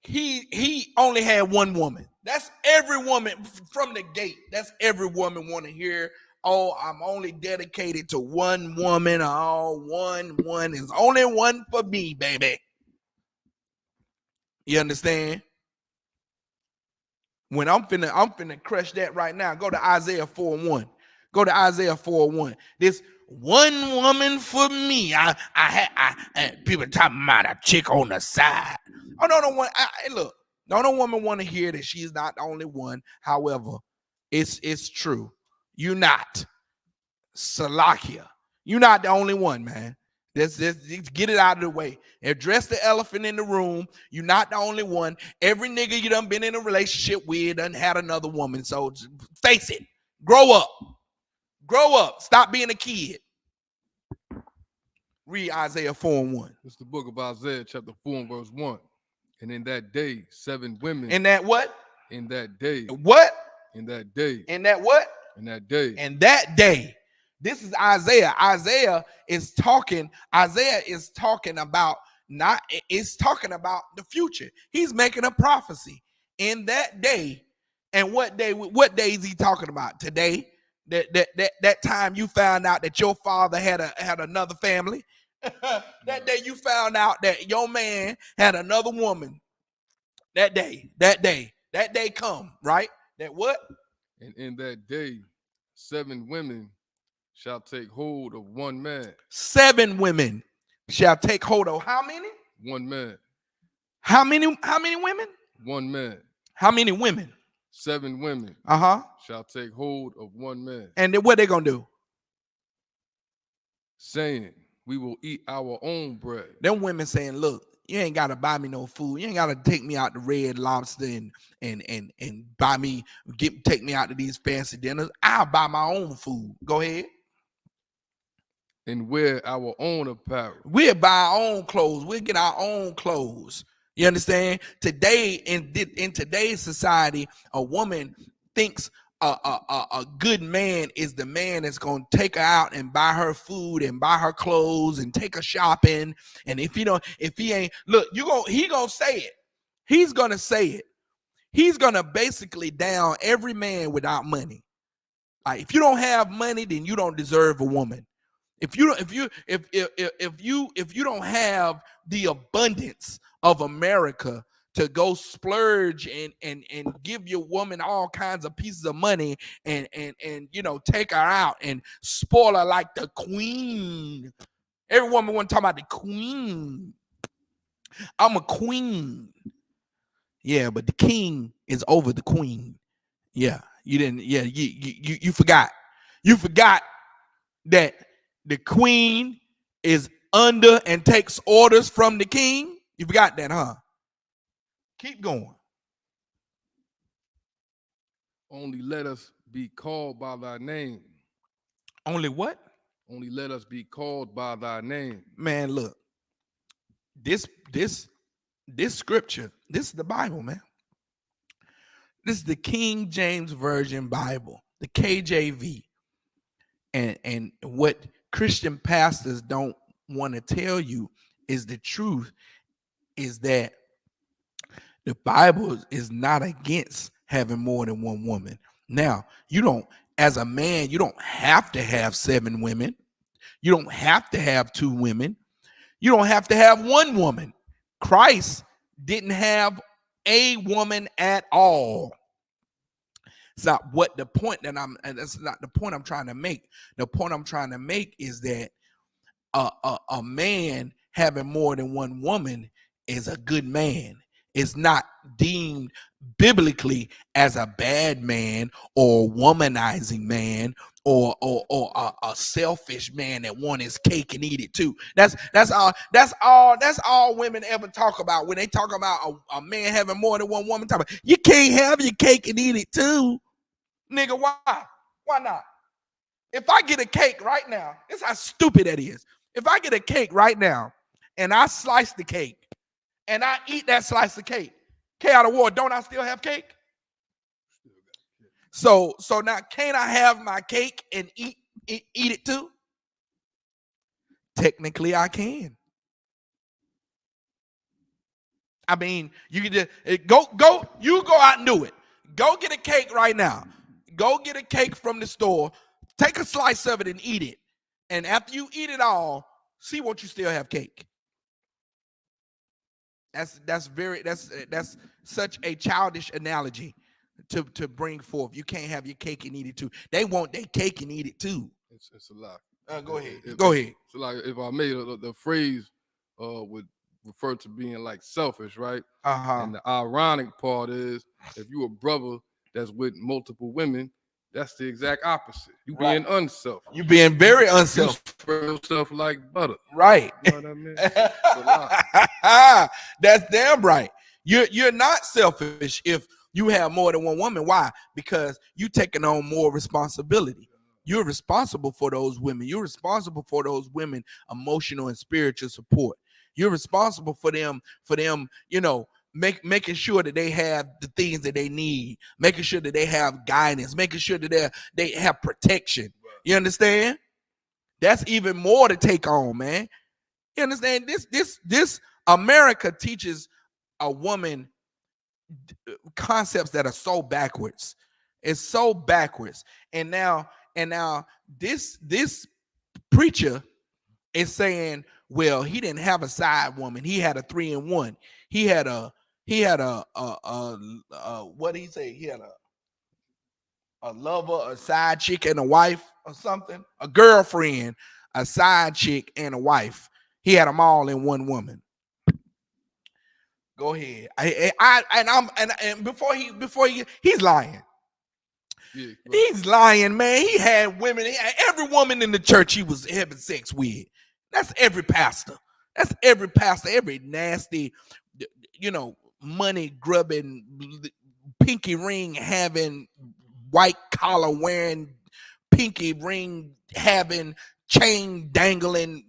he only had one woman. That's every woman from the gate. That's every woman want to hear. Oh, I'm only dedicated to one woman. Oh, one is only one for me, baby. You understand? When I'm finna crush that right now. Go to Isaiah 4:1. Go to Isaiah 4:1. This one woman for me. I people talking about a chick on the side. Oh no, look. No woman want to hear that she's not the only one. However, it's true. You're not. Salakia. You're not the only one, man. Let's get it out of the way. Address the elephant in the room. You're not the only one. Every nigga you done been in a relationship with done had another woman. So face it. Grow up. Grow up. Stop being a kid. Read Isaiah 4:1. It's the book of Isaiah, chapter 4 and verse 1. And in that day, 7 women. In that what? In that day. What? In that day. In that what? In that day. In that day. This is Isaiah. Isaiah is talking about it's talking about the future. He's making a prophecy in that day. And what day is he talking about? Today? That time you found out that your father had another family. That day you found out that your man had another woman. That day come, right? That what? And in that day, 7 women shall take hold of one man. 7 women shall take hold of how many? One man. How many women? One man. How many women? 7 women. Shall take hold of one man. And then what they gonna do? Saying, we will eat our own bread. Them women saying, look, you ain't gotta buy me no food. You ain't gotta take me out to Red Lobster and buy me, take me out to these fancy dinners. I'll buy my own food. Go ahead. And wear our own apparel. We'll buy our own clothes. We'll get our own clothes. You understand? Today, in today's society, a woman thinks a good man is the man that's gonna take her out and buy her food and buy her clothes and take her shopping. And if he ain't, look, he gonna say it. He's gonna say it. He's gonna basically down every man without money. Like, if you don't have money, then you don't deserve a woman. If you don't have the abundance of America to go splurge and give your woman all kinds of pieces of money and take her out and spoil her like the queen. Every woman want to talk about the queen. I'm a queen. Yeah, but the king is over the queen. Yeah, you didn't. Yeah, you forgot. You forgot that the queen is under and takes orders from the king. You forgot that, huh? Keep going. Only let us be called by thy name. Only what? Only let us be called by thy name. Man, look. This scripture, this is the Bible, man. This is the King James Version Bible, the KJV. And what Christian pastors don't want to tell you is the truth is that the Bible is not against having more than one woman. Now, as a man, you don't have to have 7 women. You don't have to have 2 women. You don't have to have 1 woman. Christ didn't have a woman at all. It's not what the point and that's not the point I'm trying to make. The point I'm trying to make is that a man having more than 1 woman is a good man. It's not deemed biblically as a bad man or a womanizing man or a selfish man that want his cake and eat it too. That's all women ever talk about when they talk about a man having more than 1 woman. Talk about, you can't have your cake and eat it too, nigga. Why not? If I get a cake right now, this is how stupid that is. If I get a cake right now and I slice the cake and I eat that slice of cake, K out of war, don't I still have cake? So now can't I have my cake and eat it too? Technically, I can. I mean, you can just you go out and do it. Go get a cake right now. Go get a cake from the store. Take a slice of it and eat it. And after you eat it all, see what you still have cake. That's such a childish analogy to bring forth. You can't have your cake and eat it too. They want their cake and eat it too. It's a lie. Go ahead. Go ahead. So like if I made the phrase would refer to being like selfish, right? And the ironic part is if you a brother that's with multiple women, that's the exact opposite. You being unselfish. You being very unselfish. You spread yourself like butter. Right. You know what I mean? It's a lie. That's damn right. You're not selfish if you have more than 1 woman. Why? Because you taking on more responsibility. You're responsible for those women. You're responsible for those women emotional and spiritual support. You're responsible for them, making sure that they have the things that they need, making sure that they have guidance, making sure that they have protection. You understand? That's even more to take on, man. You understand? This America teaches a woman concepts that are so backwards. It's so backwards. And now this preacher is saying, well, he didn't have a side woman. He had a 3-in-1. He had a what did he say? He had a lover, a side chick, and a wife or something. A girlfriend, a side chick, and a wife. He had them all in 1 woman. Go ahead. He's lying. Yeah, he's lying, man. He had women. He had every woman in the church he was having sex with. That's every pastor. That's every pastor. Every nasty, money grubbing, pinky ring having, white collar wearing, pinky ring having, chain dangling,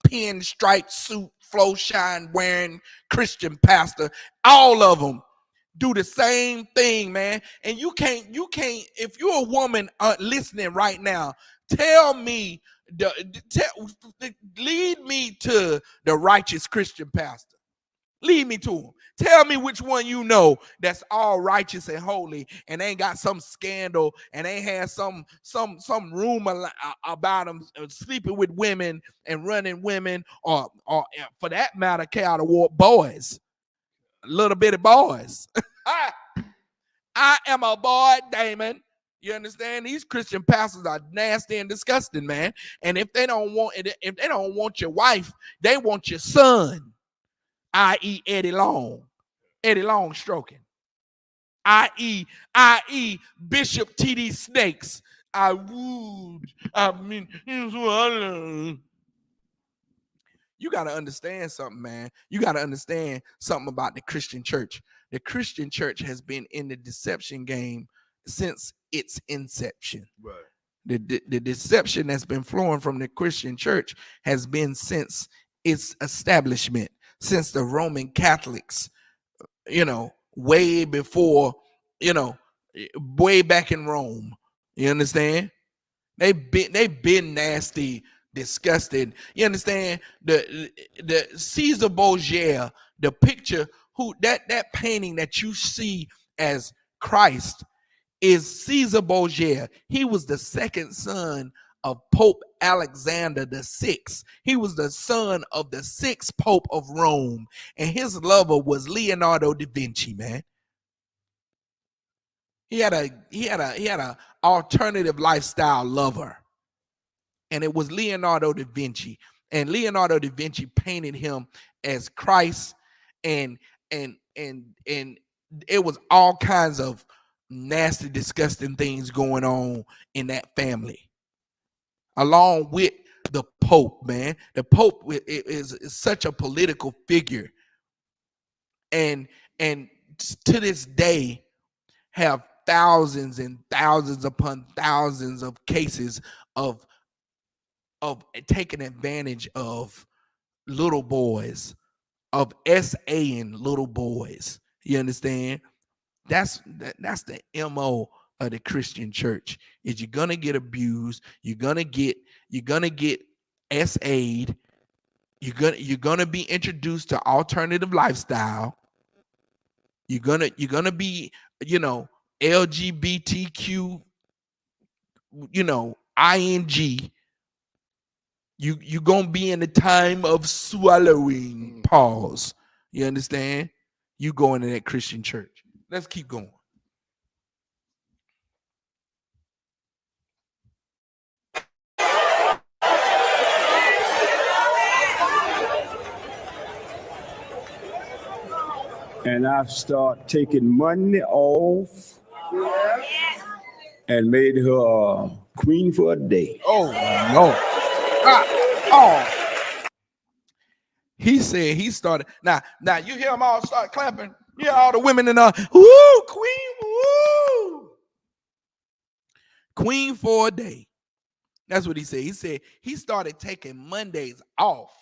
pinstripe suit, flow shine wearing Christian pastor. All of them do the same thing, man. And you can't, if you're a woman listening right now, lead me to the righteous Christian pastor. Lead me to him. Tell me which one you know that's all righteous and holy and ain't got some scandal and ain't had some rumor about them sleeping with women and running women or for that matter, K out of war boys. little bitty boys. I am a boy, Damon. You understand? These Christian pastors are nasty and disgusting, man. And if they don't want your wife, they want your son, i.e. Eddie Long stroking, i.e. Bishop T.D. Snakes. You got to understand something, man. You got to understand something about the Christian church. The Christian church has been in the deception game since its inception. Right. The deception that's been flowing from the Christian church has been since its establishment, since the Roman Catholics, way before, way back in Rome. You understand? They've been nasty, disgusting. You understand? The Caesar Borgia, the picture, that painting that you see as Christ is Caesar Borgia. He was the second son of Pope Alexander VI. He was the son of the sixth Pope of Rome, and his lover was Leonardo da Vinci, man. He had a alternative lifestyle lover, and it was Leonardo da Vinci. And Leonardo da Vinci painted him as Christ, and it was all kinds of nasty, disgusting things going on in that family, along with the Pope, man. The Pope is such a political figure, and to this day have thousands and thousands upon thousands of cases of taking advantage of little boys, of SAing little boys. You understand? That's the MO of the Christian church. Is you're gonna get abused, you're gonna get SA'd, you're gonna be introduced to alternative lifestyle. You're gonna be, LGBTQ, ING. You're gonna be in the time of swallowing. Pause. You understand? You go into that Christian church. Let's keep going. And I start taking money off and made her queen for a day. Oh, no. Oh. He said he started. Now you hear them all start clapping. You hear all the women in woo, queen, woo. Queen for a day. That's what he said. He said he started taking Mondays off.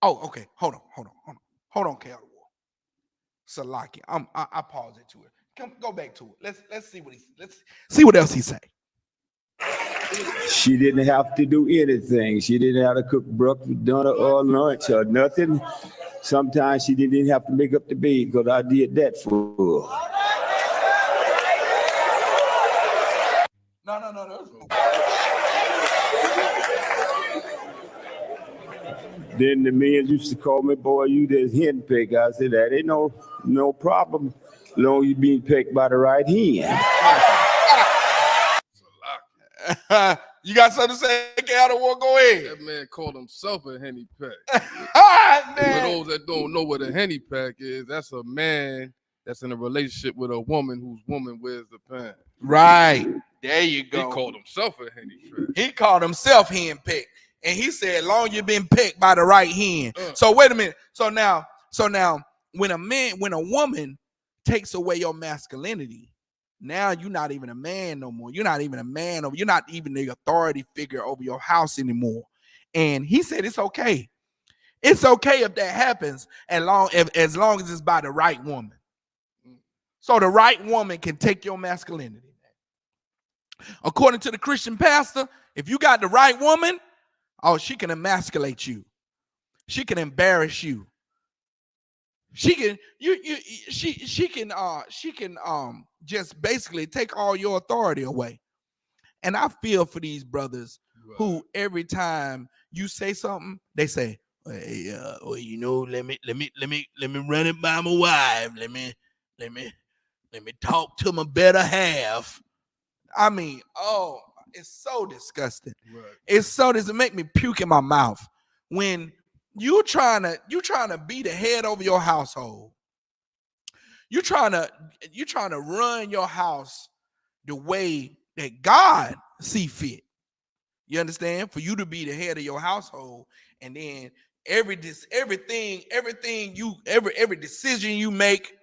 Oh, okay. Hold on, Cal. Salaki. I pause it to it. Go back to it. Let's see what else he say. She didn't have to do anything. She didn't have to cook breakfast, dinner, or lunch, or nothing. Sometimes she didn't even have to make up the bed because I did that for her. No. Then the men used to call me, boy, you just hen pick. I said, that ain't no problem, as long as you being picked by the right hand. You got something to say, Cal? Go ahead. That man called himself a henny pack. For Man. those that don't know what a henny pack is, that's a man that's in a relationship with a woman whose woman wears the pants. Right. There you go. He called himself a henny pack. He called himself hen picked. And he said, long you been picked by the right hand. So wait a minute. So now when a woman takes away your masculinity, now you're not even a man no more. You're not even a man, or you're not even the authority figure over your house anymore. And he said it's okay. It's okay if that happens as long as it's by the right woman. So the right woman can take your masculinity. According to the Christian pastor, if you got the right woman, she can emasculate you. She can embarrass you. She can just basically take all your authority away. And I feel for these brothers who every time you say something, they say, well, you know, let me run it by my wife. Let me talk to my better half. I mean, oh, it's so disgusting. Right. It's so does it make me puke in my mouth when you trying to be the head over your household. You trying to run your house the way that God see fit. You understand? For you to be the head of your household, and then every decision you make,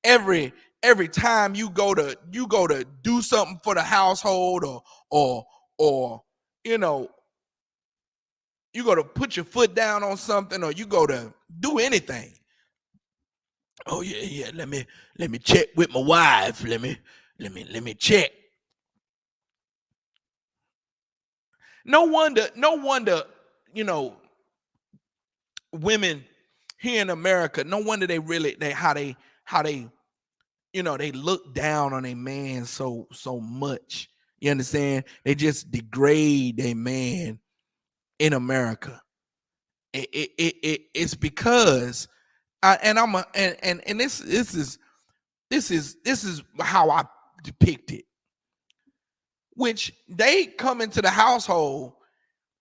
every time you go to do something for the household, or you know, you go to put your foot down on something, or you go to do anything. Oh yeah, let me check with my wife. Let me check. No wonder, you know, women here in America, no wonder they you know, they look down on a man so much. You understand? They just degrade a man in America. It's because this is how I depict it. Which they come into the household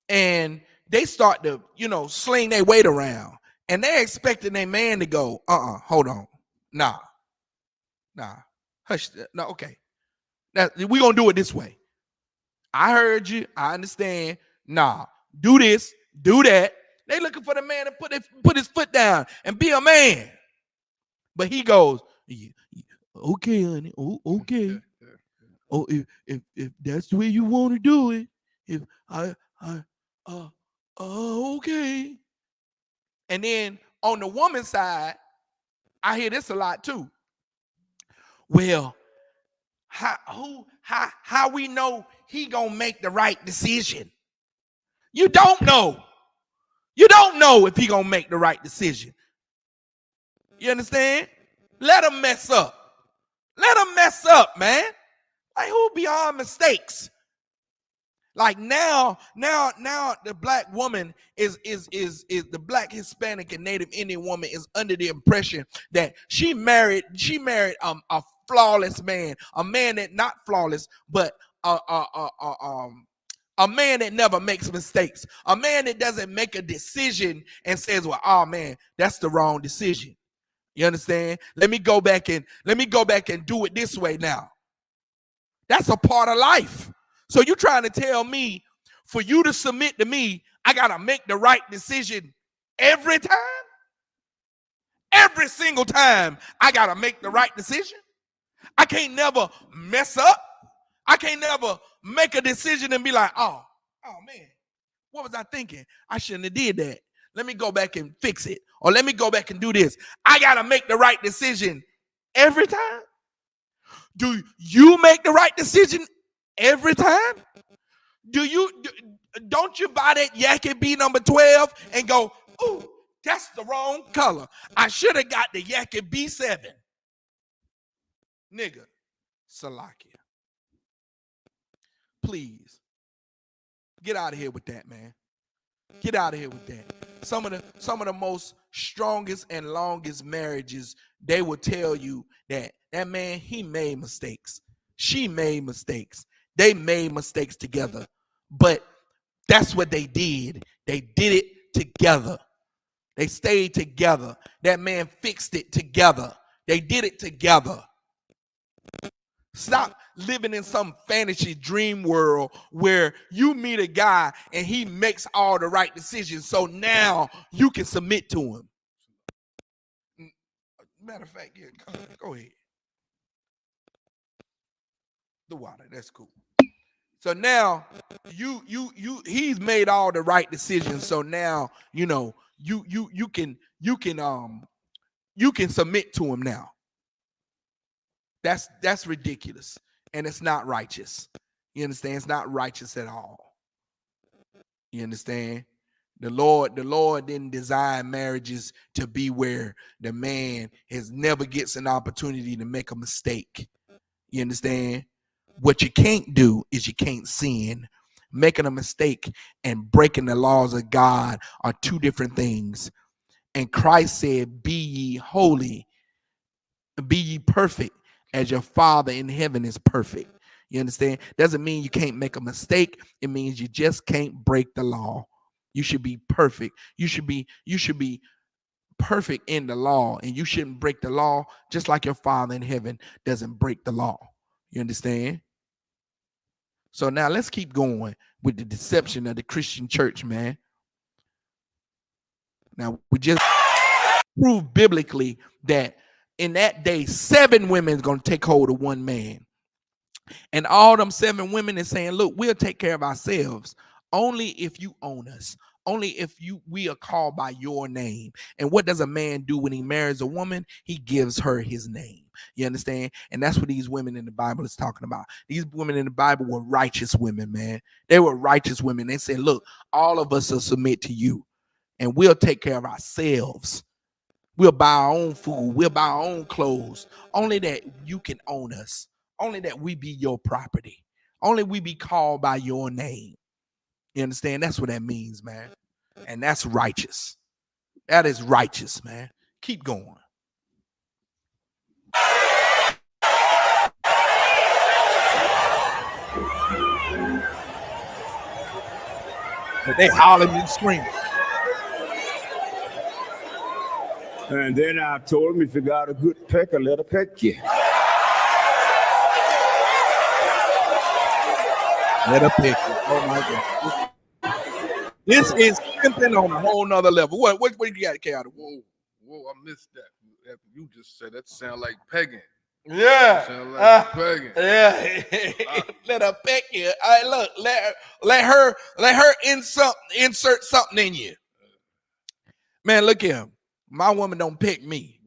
and they start to, you know, sling their weight around, and they're expecting their man to go, hold on, nah, hush, no, okay, we're gonna do it this way. I heard you, I understand. Nah, do this, do that. They looking for the man to put his foot down and be a man, but he goes, okay, honey, okay. Oh, if that's the way you want to do it, if okay. And then on the woman's side, I hear this a lot too. Well, how we know he gonna make the right decision? You don't know. You don't know if he gonna make the right decision. You understand? Let him mess up. Let him mess up, man. Like, who beyond mistakes? Like now the black woman is the black Hispanic and Native Indian woman is under the impression that she married a flawless man, a man that not flawless, but a man that never makes mistakes, a man that doesn't make a decision and says, well, oh man, that's the wrong decision. You understand? Let me go back and do it this way now. That's a part of life. So you trying to tell me for you to submit to me, I got to make the right decision every time? Every single time I got to make the right decision? I can't never mess up. I can't never make a decision and be like, oh man, what was I thinking? I shouldn't have did that. Let me go back and fix it. Or let me go back and do this. I got to make the right decision every time? Do you make the right decision every time? Don't you buy that Yankee B number 12 and go, ooh, that's the wrong color. I should have got the Yankee B7. Nigga, Salakia. Please. Get out of here with that, man. Get out of here with that. Some of the most strongest and longest marriages, they will tell you that man, he made mistakes. She made mistakes. They made mistakes together. But that's what they did. They did it together. They stayed together. That man fixed it together. They did it together. Stop living in some fantasy dream world where you meet a guy and he makes all the right decisions. So now you can submit to him. Matter of fact, yeah, go ahead. The water, that's cool. So now he's made all the right decisions. So now, you know, you can submit to him now. That's ridiculous. And it's not righteous. You understand? It's not righteous at all. You understand? The Lord didn't design marriages to be where the man never gets an opportunity to make a mistake. You understand? What you can't do is you can't sin. Making a mistake and breaking the laws of God are two different things. And Christ said, be ye holy, be ye perfect as your Father in heaven is perfect. You understand? Doesn't mean you can't make a mistake. It means you just can't break the law. You should be perfect. You should be perfect in the law, and you shouldn't break the law, just like your Father in heaven doesn't break the law. You understand? So now let's keep going with the deception of the Christian church, man. Now we just proved biblically that in that day 7 women is going to take hold of one man, and all them 7 women is saying, look, we'll take care of ourselves only if you own us, only if we are called by your name. And what does a man do when he marries a woman? He gives her his name. You understand? And that's what these women in the Bible is talking about. These women in the Bible were righteous women, man. They were righteous women. They said, look, all of us will submit to you, and we'll take care of ourselves. We'll buy our own food. We'll buy our own clothes. Only that you can own us. Only that we be your property. Only we be called by your name. You understand? That's what that means, man. And that's righteous. That is righteous, man. Keep going. But they hollering and screaming. And then I told him, if you got a good pecker, let her peck you. Let her pick it. Oh my God. This is pimping on a whole nother level. What you got, Chaotic? Whoa, I missed that. After you just said that sound like pegging. Yeah. Sound like pegging. Yeah. Let her peck you. All right, look, let her insert something in you. Man, look here. My woman don't pick me.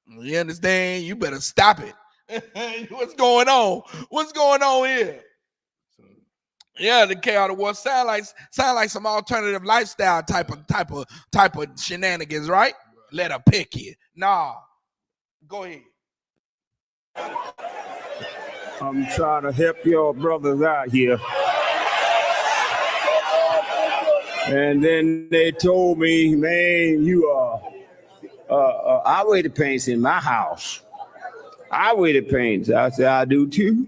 You understand? You better stop it. What's going on? What's going on here? Yeah, the chaotic war sound like some alternative lifestyle type of shenanigans, right? Let her pick you. Nah, go ahead. I'm trying to help your brothers out here. And then they told me, man, you I wear the paints in my house. I wear the paints. I said, I do too.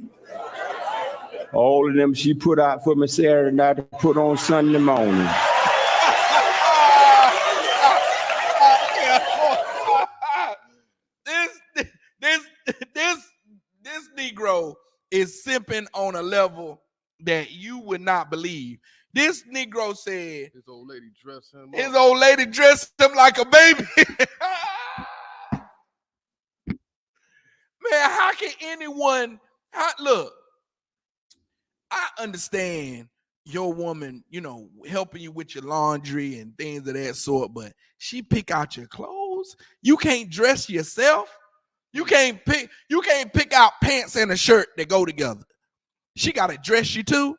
All of them she put out for me Saturday night to put on Sunday morning. This Negro is simping on a level that you would not believe. This Negro said his old lady dressed him His old lady dressed him like a baby. Man, how can anyone look? I understand your woman, helping you with your laundry and things of that sort, but she pick out your clothes. You can't dress yourself. You can't pick out pants and a shirt that go together. She got to dress you too.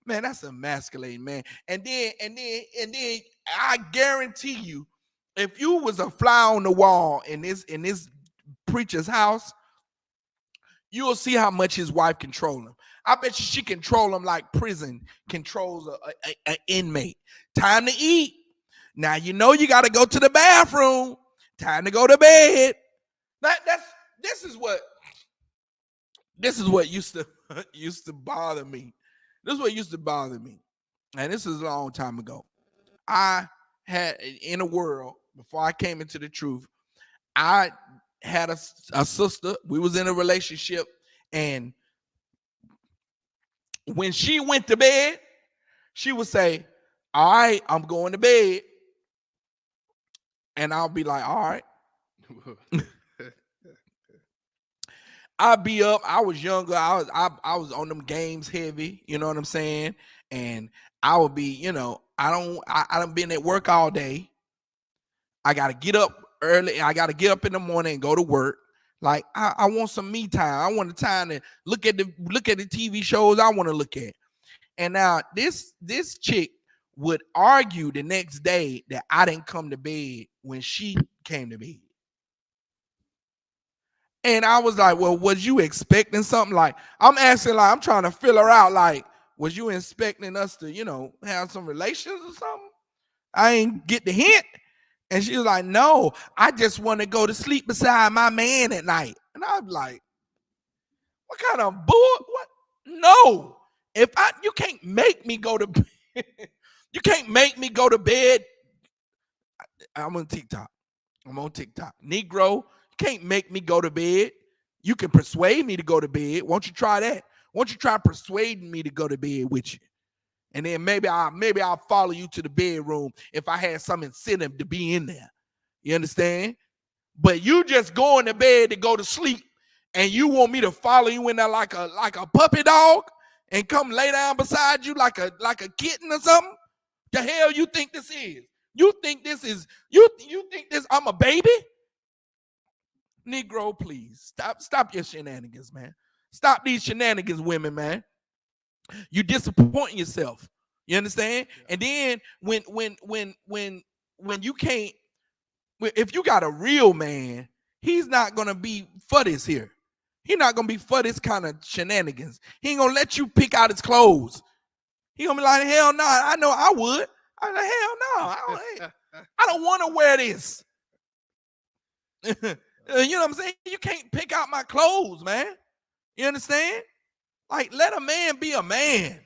Man, that's emasculating, man. And then I guarantee you, if you was a fly on the wall in this preacher's house, you'll see how much his wife control him. I bet you she control him like prison controls an inmate. Time to eat. Now you know you got to go to the bathroom. Time to go to bed. This is what used to bother me. This is what used to bother me. And this is a long time ago. I had, in a world, before I came into the truth, I had a sister. We was in a relationship, and when she went to bed, she would say, all right, I'm going to bed. And I'll be like, all right. I'd be up. I was younger. I was on them games heavy. You know what I'm saying? And I would be, I done been at work all day. I gotta get up early. I gotta get up in the morning and go to work. Like I want some me time. I want the time to look at the TV shows I want to look at. And now this chick would argue the next day that I didn't come to bed when she came to bed. And I was like, well, was you expecting something? Like, I'm asking, like, I'm trying to fill her out. Like, Was you expecting us to, you know, have some relations or something? I ain't get the hint. And she was like, no, I just want to go to sleep beside my man at night. And I'm like, what kind of bull? What? No. You can't make me go to bed. You can't make me go to bed. I'm on TikTok. Negro, you can't make me go to bed. You can persuade me to go to bed. Won't you try that? Won't you try persuading me to go to bed with you? And then maybe I'll follow you to the bedroom if I had some incentive to be in there. You understand? But you just going to bed to go to sleep, and you want me to follow you in there like a puppy dog and come lay down beside you like a kitten or something? The hell you think this is? You think this I'm a baby? Negro, please stop your shenanigans, man. Stop these shenanigans, women, man. You disappointing yourself. You understand? And then when you can't, if you got a real man, he's not gonna be for this here. He's not gonna be for this kind of shenanigans. He ain't gonna let you pick out his clothes. He gonna be like, hell no, I know I would. I'm like, hell no, I don't want to wear this. You know what I'm saying? You can't pick out my clothes, man. You understand? Like, let a man be a man.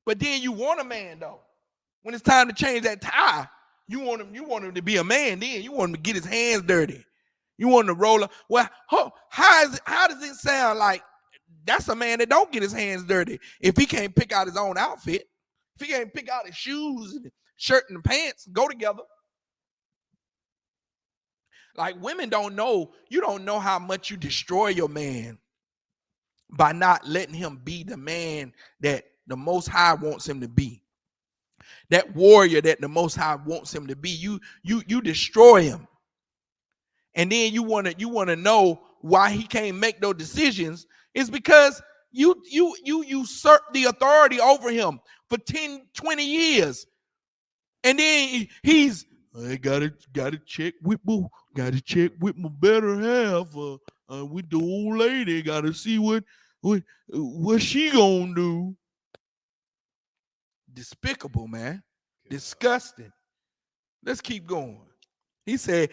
But then you want a man though. When it's time to change that tie, you want him to be a man. Then you want him to get his hands dirty. You want him to roll up. Well, how does it sound like that's a man that don't get his hands dirty if he can't pick out his own outfit? If he can't pick out his shoes and shirt and pants, go together. Like, women don't know. You don't know how much you destroy your man by not letting him be the man that the Most High wants him to be. That warrior that the Most High wants him to be. You destroy him. And then you want to know why he can't make those decisions. It's because you usurp the authority over him for 10, 20 years. And then I gotta check with my better half. With the old lady, gotta see what she gonna do. Despicable, man. Disgusting. Let's keep going. He said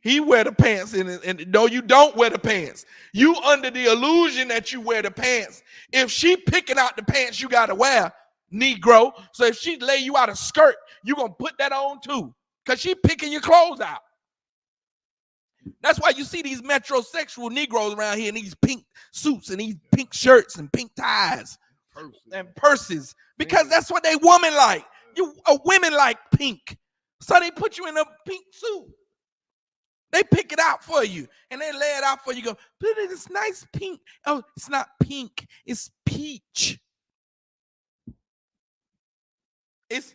he wear the pants and no, you don't wear the pants. You under the illusion that you wear the pants. If she picking out the pants you gotta wear, Negro. So if she lay you out a skirt, you gonna put that on too. Cause she picking your clothes out. That's why you see these metrosexual Negroes around here in these pink suits and these pink shirts and pink ties and purses. Because that's what they women like. Women like pink. So they put you in a pink suit. They pick it out for you and they lay it out for you. Go, but it's nice pink. Oh, it's not pink, it's peach. It's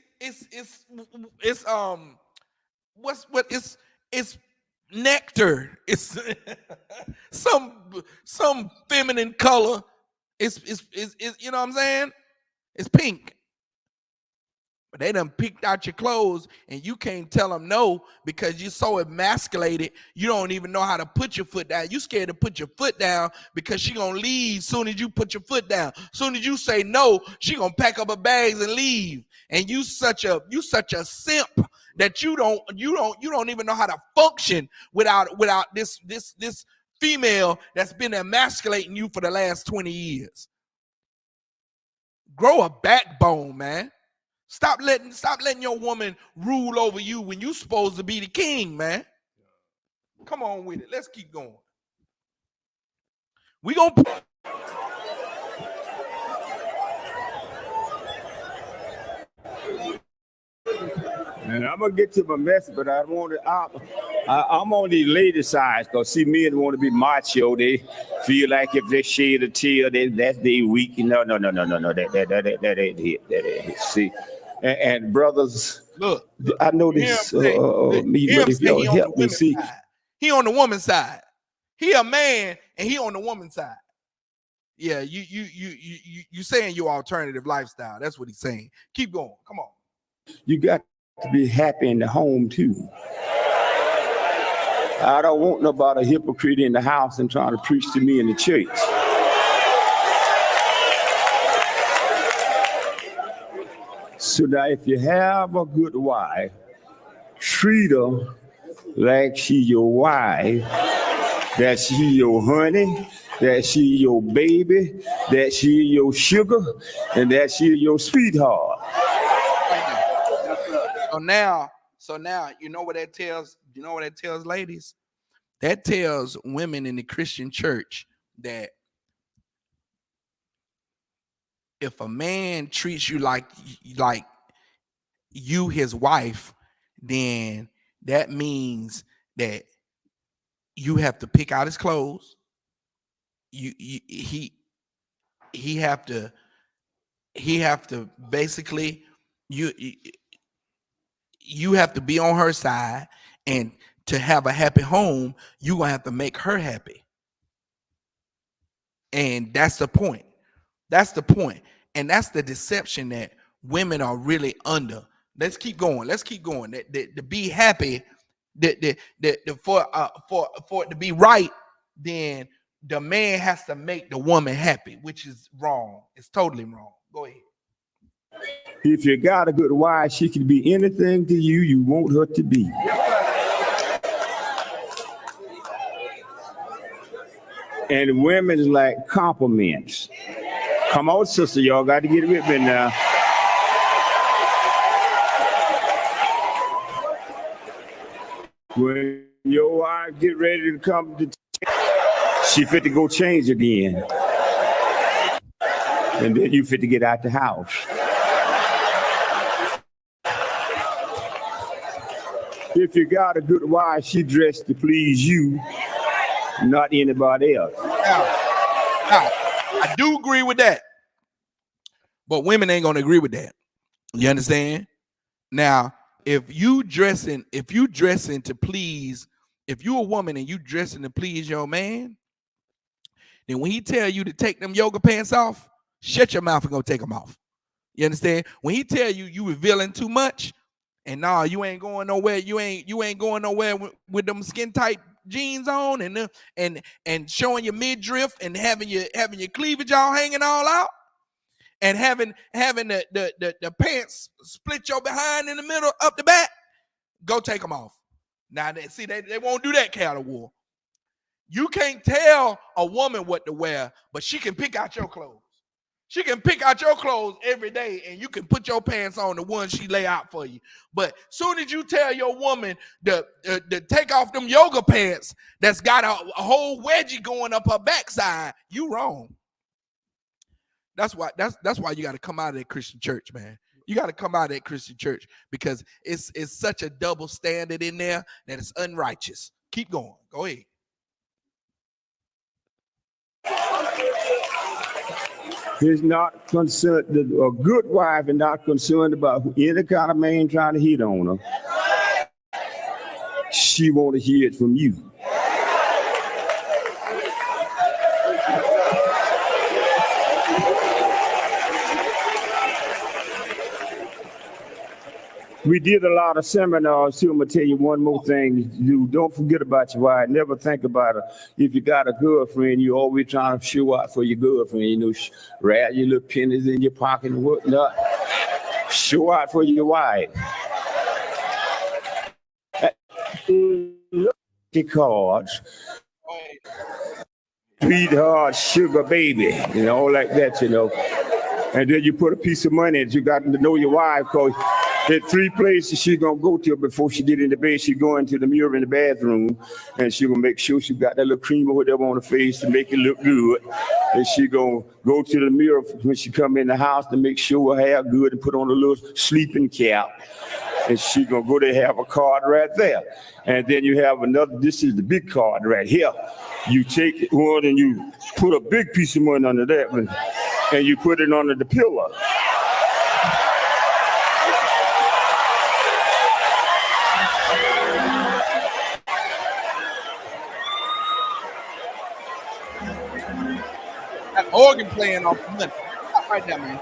nectar. It's some feminine color. It's you know what I'm saying? It's pink. But they done picked out your clothes and you can't tell them no because you're so emasculated. You don't even know how to put your foot down. You scared to put your foot down because she gonna leave soon as you put your foot down. Soon as you say no, she gonna pack up her bags and leave. And you such a simp that you don't even know how to function without this female that's been emasculating you for the last 20 years. Grow a backbone, man. Stop letting your woman rule over you when you supposed to be the king, man. Come on with it. Let's keep going. We gonna and I'm gonna get to my message, but I'm on the lady side because see, men want to be macho. They feel like if they shed a tear, that's they weak. No. That ain't it. See. And brothers, look, I know this. But if y'all help me see, he on the woman's side. He a man, and he on the woman's side. Yeah, you saying your alternative lifestyle. That's what he's saying. Keep going. Come on. You got to be happy in the home too. I don't want nobody hypocrite in the house and trying to preach to me in the church. So now if you have a good wife, treat her like she your wife, that she your honey, that she your baby, that she your sugar, and that she your sweetheart. So now, you know what that tells? You know what that tells, ladies? That tells women in the Christian church that if a man treats you like you his wife, then that means that you have to pick out his clothes. He have to basically you have to be on her side, and to have a happy home, you're gonna have to make her happy. And that's the point. That's the point. And that's the deception that women are really under. Let's keep going. Let's keep going. To be happy, for it to be right, then the man has to make the woman happy, which is wrong. It's totally wrong. Go ahead. If you got a good wife, she can be anything to you you want her to be. And women like compliments. Come on, sister, y'all got to get with me now. When your wife get ready to come to she fit to go change again. And then you fit to get out the house. If you got a good wife, she dressed to please you, not anybody else. Now, I do agree with that. But women ain't gonna agree with that. You understand? Now, if you dressing to please, if you a woman and you dressing to please your man, then when he tell you to take them yoga pants off, shut your mouth and go take them off. You understand? When he tell you revealing too much, and nah, you ain't going nowhere. You ain't going nowhere with them skin tight jeans on and showing your midriff and having your cleavage all hanging all out, and having the pants split your behind in the middle up the back. Go take them off. Now they won't do that kind of war. You can't tell a woman what to wear, but she can pick out your clothes. She can pick out your clothes every day, and you can put your pants on the ones she lay out for you. But soon as you tell your woman to take off them yoga pants that's got a whole wedgie going up her backside, you wrong. That's why you got to come out of that Christian church, man. You got to come out of that Christian church, because it's such a double standard in there that it's unrighteous. Keep going. Go ahead. Is not concerned, a good wife is not concerned about any kind of man trying to hit on her. She want to hear it from you. We did a lot of seminars too. I'm gonna tell you one more thing. You don't forget about your wife. Never think about her. If you got a girlfriend, you always trying to show out for your girlfriend. You know, rat your little pennies in your pocket and whatnot. Show out for your wife. Look at cards. Sweetheart, sugar baby, you know, all like that, you know. And then you put a piece of money that you got to know your wife, because there's 3 places she's going to go to before she get in the bed. She go into the mirror in the bathroom, and she going to make sure she got that little cream or whatever on her face to make it look good. And she going to go to the mirror when she come in the house to make sure her hair good and put on a little sleeping cap. And she going to go there, have a card right there. And then you have another, this is the big card right here. You take one and you put a big piece of money under that one, and you put it under the pillow. That organ playing off the money. Stop right there, man.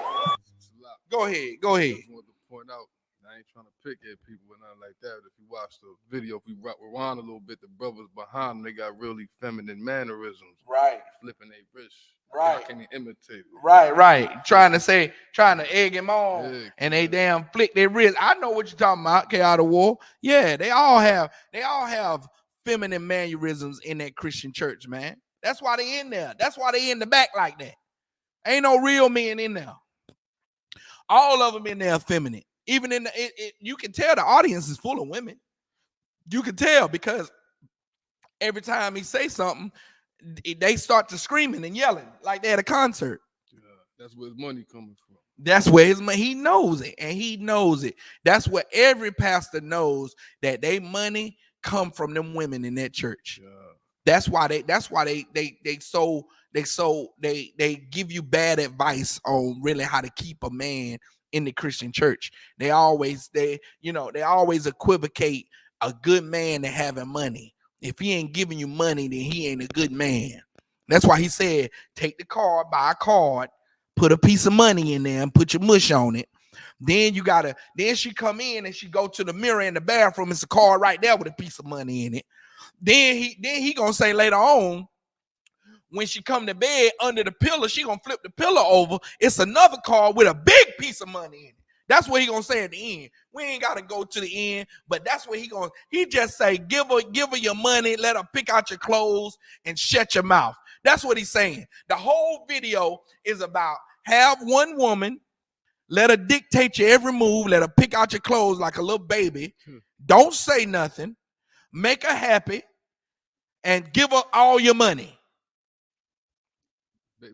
Go ahead. I just want to point out, I ain't trying to pick at people and nothing like that. If you watch the video, if we rewind a little bit, the brothers behind them, they got really feminine mannerisms. Right. Flipping their wrist. Right. I can't even imitate it. Right. Trying to egg him on, and they damn flick their wrist. I know what you're talking about, K out of war. Yeah, they all have feminine mannerisms in that Christian church, man. That's why they in there. That's why they in the back like that. Ain't no real men in there. All of them in there are feminine. Even in you can tell the audience is full of women. You can tell because every time he say something, they start to screaming and yelling like they're at a concert. Yeah, that's where his money coming from. That's where his money. He knows it, and he knows it. That's what every pastor knows, that they money come from them women in that church. Yeah. That's why they give you bad advice on really how to keep a man in the Christian church. They always equivocate a good man to having money. If he ain't giving you money, then he ain't a good man. That's why he said, take the card, buy a card, put a piece of money in there and put your mush on it. Then she come in and she go to the mirror in the bathroom. It's a card right there with a piece of money in it. Then he gonna say later on, when she come to bed under the pillow, she gonna flip the pillow over. It's another card with a big piece of money in it. That's what he gonna say at the end. We ain't gotta go to the end, but that's what he just say, give her your money, let her pick out your clothes and shut your mouth. That's what he's saying. The whole video is about have one woman, let her dictate your every move, let her pick out your clothes like a little baby. Don't say nothing, make her happy, and give her all your money.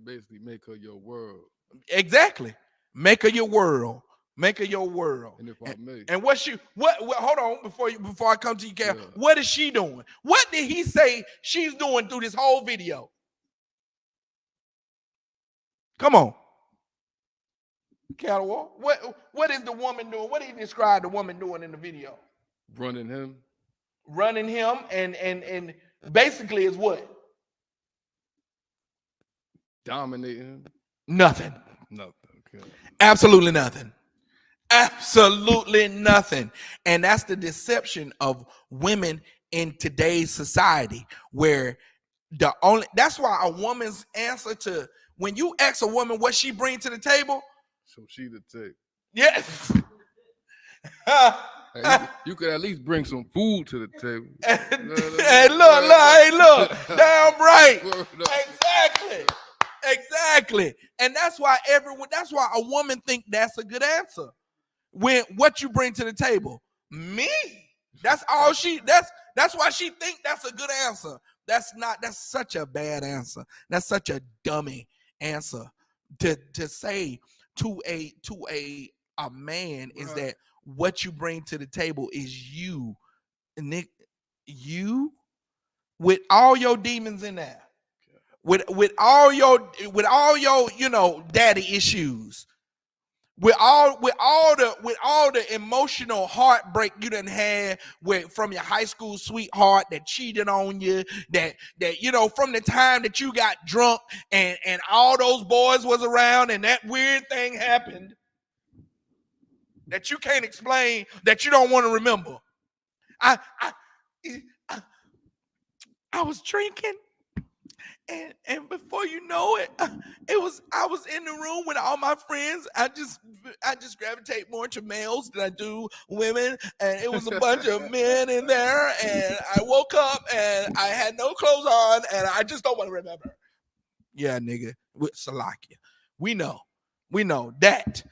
Basically, make her your world. Exactly. Make her your world. Make her your world. And if I may. And what hold on before I come to you, Cal. Yeah. What is she doing? What did he say she's doing through this whole video? Come on. Cal, what is the woman doing? What did he describe the woman doing in the video? Running him and basically is what? Dominating him. Nothing. Okay. Absolutely nothing. Absolutely nothing. And that's the deception of women in today's society, where that's why a woman's answer to, when you ask a woman what she brings to the table, so she the tape. Yes. Hey, you could at least bring some food to the table. Hey, look, damn right. Exactly. And that's why a woman think that's a good answer. When what you bring to the table, me. That's all that's why she think that's a good answer. That's such a bad answer. That's such a dummy answer to say to a man, is that what you bring to the table is you, Nick, you with all your demons in there. With all your daddy issues, with all the emotional heartbreak you done had from your high school sweetheart that cheated on you, that from the time that you got drunk and all those boys was around and that weird thing happened that you can't explain, that you don't want to remember. I was drinking. And before you know it, I was in the room with all my friends. I just gravitate more to males than I do women, and it was a bunch of men in there. And I woke up and I had no clothes on, and I just don't want to remember. Yeah, nigga, with Salakia, we know that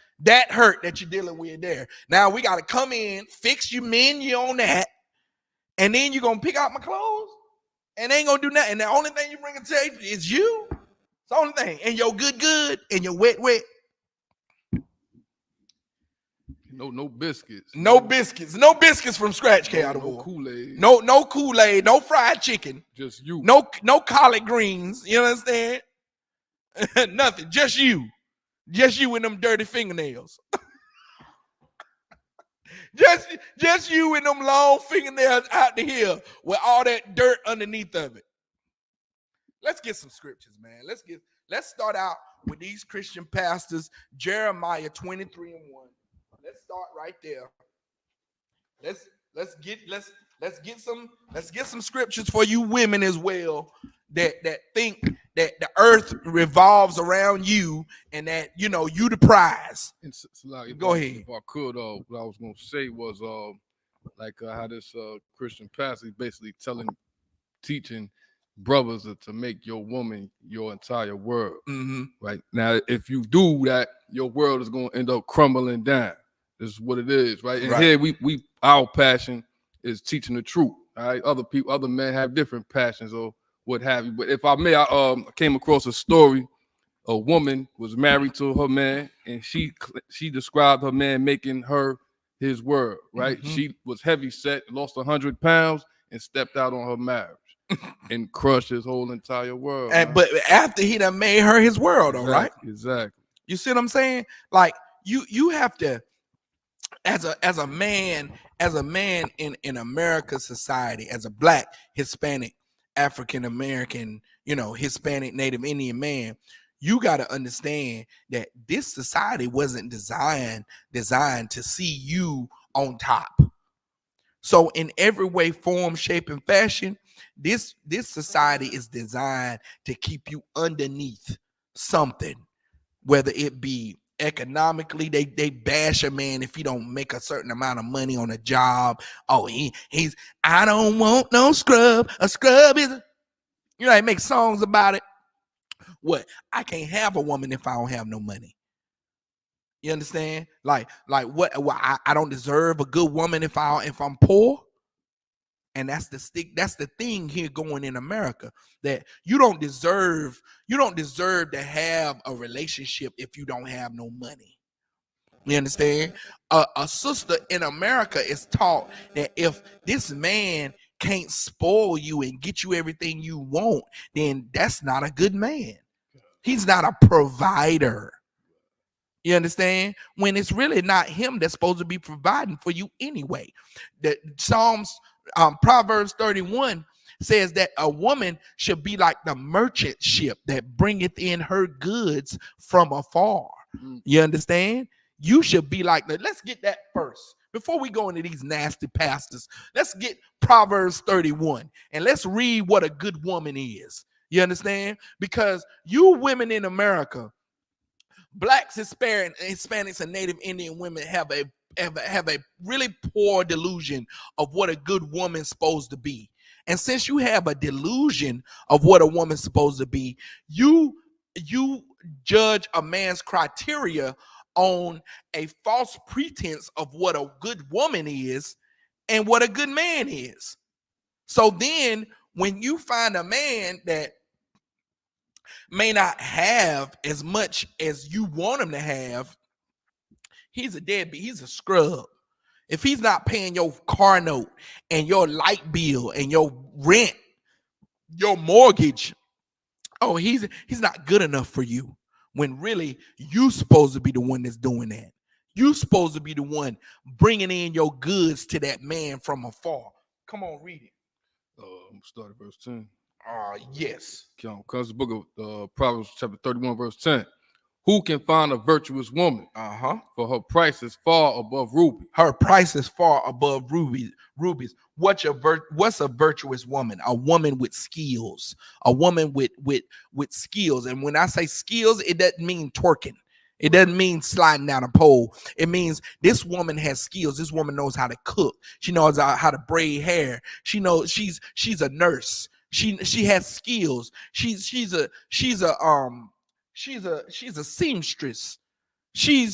hurt that you're dealing with there. Now we got to come in, fix you on that, and then you're gonna pick out my clothes. And they ain't gonna do nothing. And the only thing you bring to the table is you. It's the only thing. And your good, and your wet. No biscuits. No biscuits from scratch, K out of war. Kool-Aid. No Kool-Aid, no fried chicken. Just you. No collard greens. You understand? Nothing. Just you. Just you with them dirty fingernails. Just you with them long fingernails out to here with all that dirt underneath of it. Let's get some scriptures, man. Let's start out with these Christian pastors. Jeremiah 23:1. Let's start right there. let's get some scriptures for you women as well that think that the earth revolves around you and that you the prize. Go ahead. If I could, what I was gonna say was how this Christian pastor is basically teaching brothers to make your woman your entire world. Mm-hmm. Right now, if you do that, your world is gonna end up crumbling down. This is what it is, right? And here we our passion is teaching the truth. All right, other men have different passions or what have you. But if I may, I came across a story. A woman was married to her man, and she described her man making her his world. Right? Mm-hmm. She was heavy set, lost 100 pounds, and stepped out on her marriage and crushed his whole entire world. But after he done made her his world, all right? Exactly. You see what I'm saying? Like you have to, as a man in America's society, as a Black, Hispanic, African American, Hispanic, Native Indian man, you got to understand that this society wasn't designed to see you on top. So in every way, form, shape, and fashion, this society is designed to keep you underneath something, whether it be economically, they bash a man if he don't make a certain amount of money on a job. Oh, he's I don't want no scrub. A scrub is, they make songs about it. What? I can't have a woman if I don't have no money. You understand? Like what? I don't deserve a good woman if I'm poor. And that's the thing here going in America, that you don't deserve to have a relationship if you don't have no money. You understand? A sister in America is taught that if this man can't spoil you and get you everything you want, then that's not a good man. He's not a provider. You understand? When it's really not him that's supposed to be providing for you anyway. The Proverbs 31 says that a woman should be like the merchant ship that bringeth in her goods from afar. You understand? You should be like that. Let's get that first. Before we go into these nasty pastors, let's get Proverbs 31 and let's read what a good woman is. You understand? Because you women in America, Blacks, Hispanics, and Native Indian women have a really poor delusion of what a good woman's supposed to be. And since you have a delusion of what a woman's supposed to be, you judge a man's criteria on a false pretense of what a good woman is and what a good man is. So then when you find a man that may not have as much as you want him to have, he's a deadbeat. He's a scrub. If he's not paying your car note and your light bill and your rent, your mortgage, oh, he's not good enough for you. When really you supposed to be the one that's doing that. You supposed to be the one bringing in your goods to that man from afar. Come on, read it. I'm start at verse 10. Yes. Comes the book of Proverbs chapter 31, verse 10. Who can find a virtuous woman? For her price is far above rubies. Her price is far above rubies. What's a virtuous woman? A woman with skills. A woman with skills. And when I say skills, it doesn't mean twerking. It doesn't mean sliding down a pole. It means this woman has skills. This woman knows how to cook. She knows how to braid hair. She knows she's a nurse. She has skills. She's a seamstress. She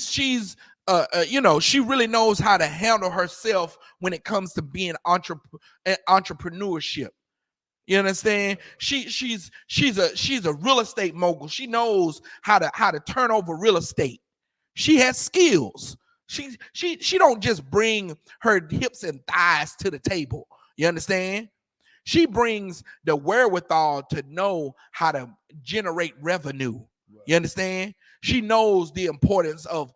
really knows how to handle herself when it comes to being entrepreneurship. You understand? She's a real estate mogul. She knows how to turn over real estate. She has skills. She don't just bring her hips and thighs to the table. You understand? She brings the wherewithal to know how to generate revenue. You understand? She knows the importance of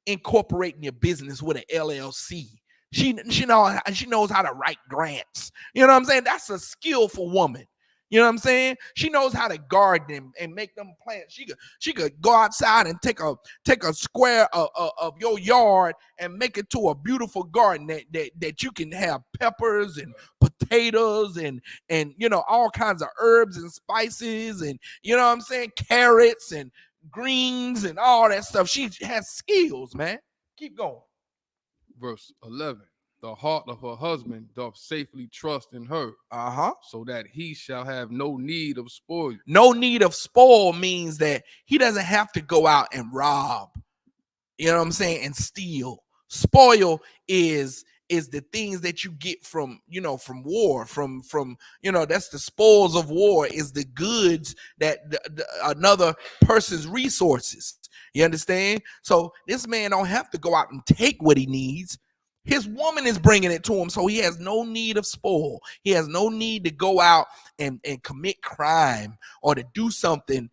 incorporating your business with an LLC. She knows how to write grants. You know what I'm saying? That's a skillful woman. You know what I'm saying? She knows how to garden them and make them plants. She could go outside and take a square of your yard and make it to a beautiful garden that you can have peppers and potatoes and all kinds of herbs and spices and what I'm saying, carrots and greens and all that stuff. She has skills, man. Keep going. Verse 11. The heart of her husband doth safely trust in her, so that he shall have no need of spoil. No need of spoil means that he doesn't have to go out and rob, you know what I'm saying, and steal. Spoil is the things that you get from war, from that's the spoils of war, is the goods that another person's resources. You understand? So this man don't have to go out and take what he needs. His woman is bringing it to him, so he has no need of spoil. He has no need to go out and commit crime or to do something,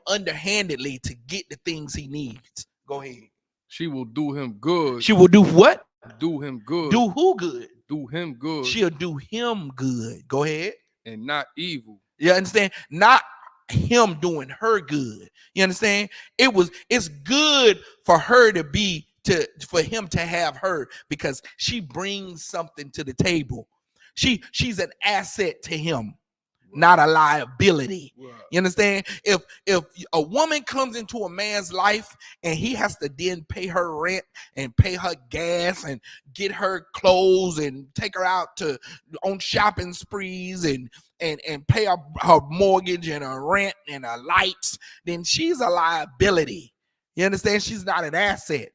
underhandedly to get the things he needs. Go ahead. She will do him good. She will do what? Do him good. Do who good? Do him good. She'll do him good. Go ahead. And not evil. You understand? Not him doing her good. You understand? It's good for her for him to have her, because she brings something to the table. She's an asset to him, not a liability. You understand? If a woman comes into a man's life and he has to then pay her rent and pay her gas and get her clothes and take her out on shopping sprees and pay her mortgage and her rent and her lights, then she's a liability. You understand? She's not an asset.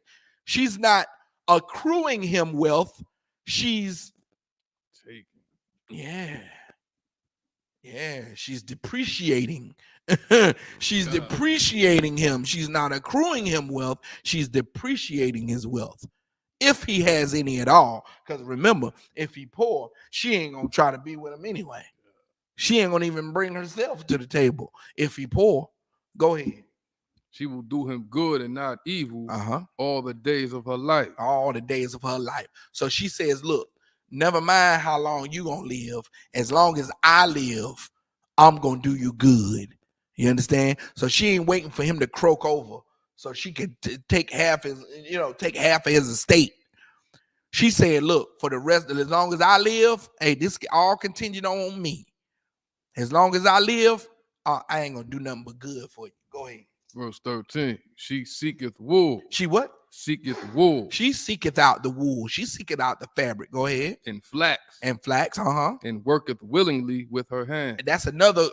She's not accruing him wealth. She's taking. Yeah, she's depreciating. She's depreciating him. She's not accruing him wealth. She's depreciating his wealth, if he has any at all. Because remember, if he poor, she ain't gonna try to be with him anyway. She ain't gonna even bring herself to the table if he poor. Go ahead. She will do him good and not evil all the days of her life. All the days of her life. So she says, look, never mind how long you gonna live. As long as I live, I'm gonna do you good. You understand? So she ain't waiting for him to croak over so she can take half his estate. She said, look, for the rest of as long as I live, hey, this all contingent on me. As long as I live, I ain't gonna do nothing but good for you. Go ahead. Verse 13. She seeketh wool. She what? Seeketh wool. She seeketh out the wool. She seeketh out the fabric. Go ahead. And flax. And flax, And worketh willingly with her hands. That's another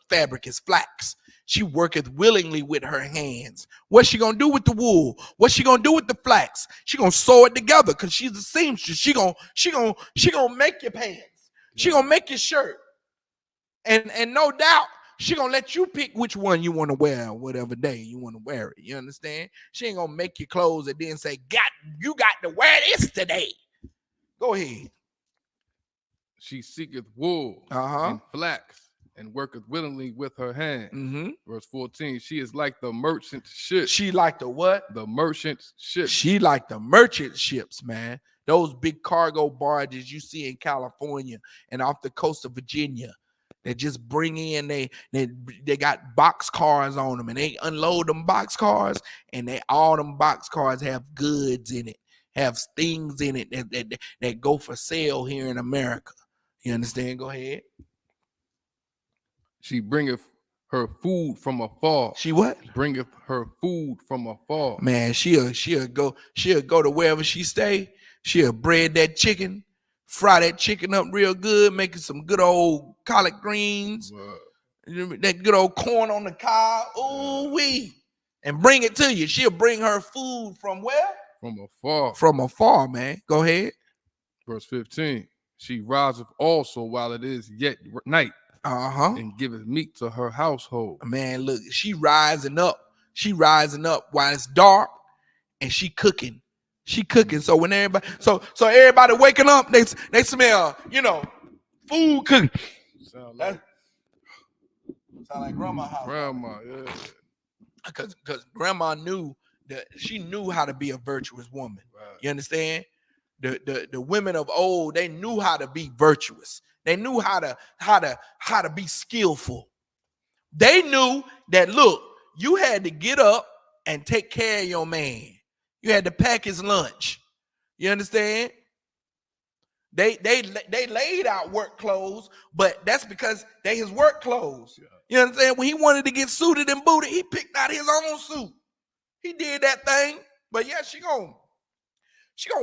fabric is flax. She worketh willingly with her hands. What's she gonna do with the wool? What's she gonna do with the flax? She gonna sew it together because she's a seamstress. She gonna make your pants. She gonna make your shirt. And no doubt, she gonna let you pick which one you want to wear, whatever day you want to wear it. You understand? She ain't gonna make your clothes and then say, you got to wear this today. Go ahead. She seeketh wool and flax and worketh willingly with her hand. Verse 14. She is like the merchant ship. She like the what? The merchant ship. She like the merchant ships, man. Those big cargo barges you see in California and off the coast of Virginia. They just bring in, they got box cars on them, and they unload them box cars, and all them box cars have goods in it, have things in it that go for sale here in America. You understand? Go ahead. She bringeth her food from afar. She what? Bringeth her food from afar. Man, she'll go to wherever she stay. She'll bread that chicken. Fry that chicken up real good, making some good old collard greens, that good old corn on the cob, ooh-wee, and bring it to you. She'll bring her food from where? From afar. From afar, man. Go ahead. Verse 15. She riseth also while it is yet night, and giveth meat to her household. Man, look, she rising up. She rising up while it's dark, and she cooking. She cooking. So when everybody, so everybody waking up, they smell, food cooking. Sound like grandma's house. Grandma, yeah. Because grandma knew that she knew how to be a virtuous woman. Right. You understand? the women of old, they knew how to be virtuous. They knew how to be skillful. They knew that, look, you had to get up and take care of your man. You had to pack his lunch. You understand? They laid out work clothes, but that's because they his work clothes. Yeah. You understand? When he wanted to get suited and booted, he picked out his own suit. He did that thing. But yeah, she gonna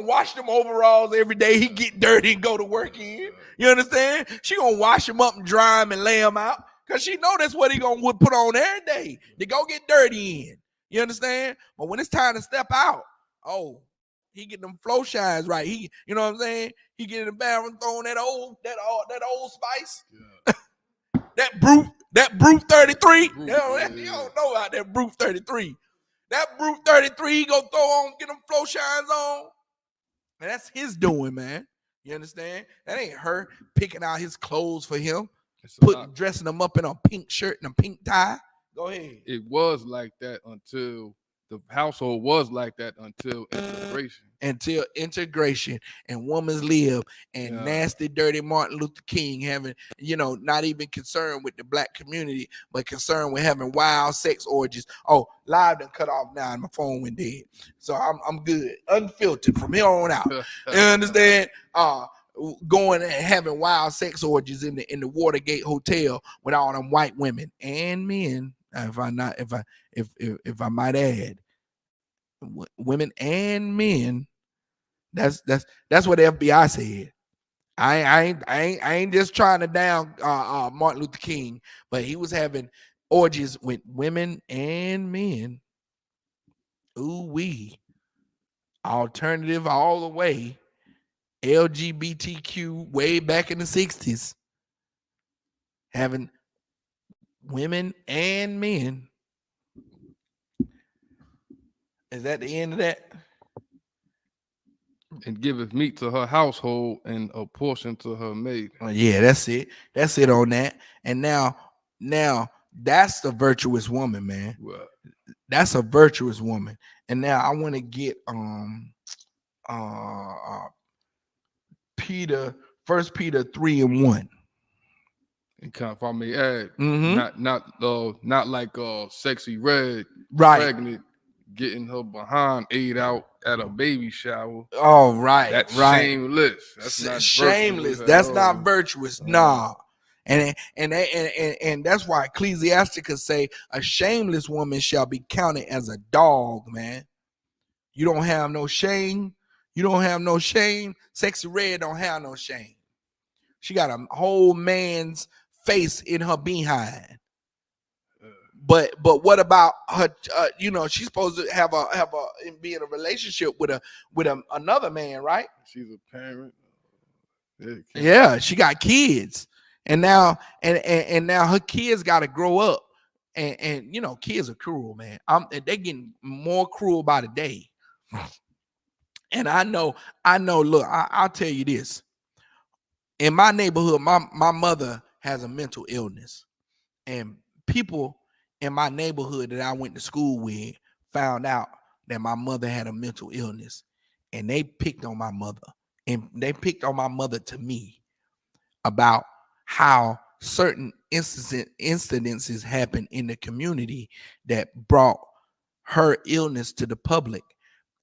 wash them overalls every day. He get dirty and go to work in. You understand? She gonna wash him up and dry him and lay him out, because she know that's what he gonna put on every day to go get dirty in. You understand? But when it's time to step out, oh, he get them flow shines right. He, you know what I'm saying? He get in the bathroom throwing that old Spice. Yeah. that Brute 33. You don't know about that Brute 33. That Brute 33, he gonna throw on, get them flow shines on. And that's his doing, man. You understand? That ain't her picking out his clothes for him, dressing him up in a pink shirt and a pink tie. Go ahead. It was like that until the household was like that until integration. Until integration and women's lib and nasty, dirty Martin Luther King having, not even concerned with the black community, but concerned with having wild sex orgies. Oh, live done cut off now and my phone went dead. So I'm good. Unfiltered from here on out. You understand? Going and having wild sex orgies in the Watergate Hotel with all them white women and men. If I might add, women and men. That's what the FBI said. I ain't just trying to down Martin Luther King, but he was having orgies with women and men. Ooh wee. Alternative all the way. LGBTQ way back in the 60s. Having women and men. Is that the end of that? And giveth meat to her household and a portion to her maid. Oh, yeah, that's it. That's it on that. And now that's the virtuous woman, man. Well, that's a virtuous woman. And now I want to get First Peter 3:1. And kind of, if I may add, not like Sexy Red, right? Pregnant, getting her behind ate out at a baby shower. Oh, right, that's right. Shameless. That's not shameless. That's not virtuous. Nah. And that's why Ecclesiasticus say a shameless woman shall be counted as a dog, man. You don't have no shame. You don't have no shame. Sexy Red don't have no shame. She got a whole man's face in her behind. But what about her? She's supposed to have be in a relationship with another man, right? She's a parent. Yeah, she got kids, and now now her kids got to grow up, and kids are cruel, man. They getting more cruel by the day. And I know. Look, I'll tell you this. In my neighborhood, my mother has a mental illness, and people in my neighborhood that I went to school with found out that my mother had a mental illness, and they picked on my mother, and they picked on my mother to me about how certain incidences happened in the community that brought her illness to the public,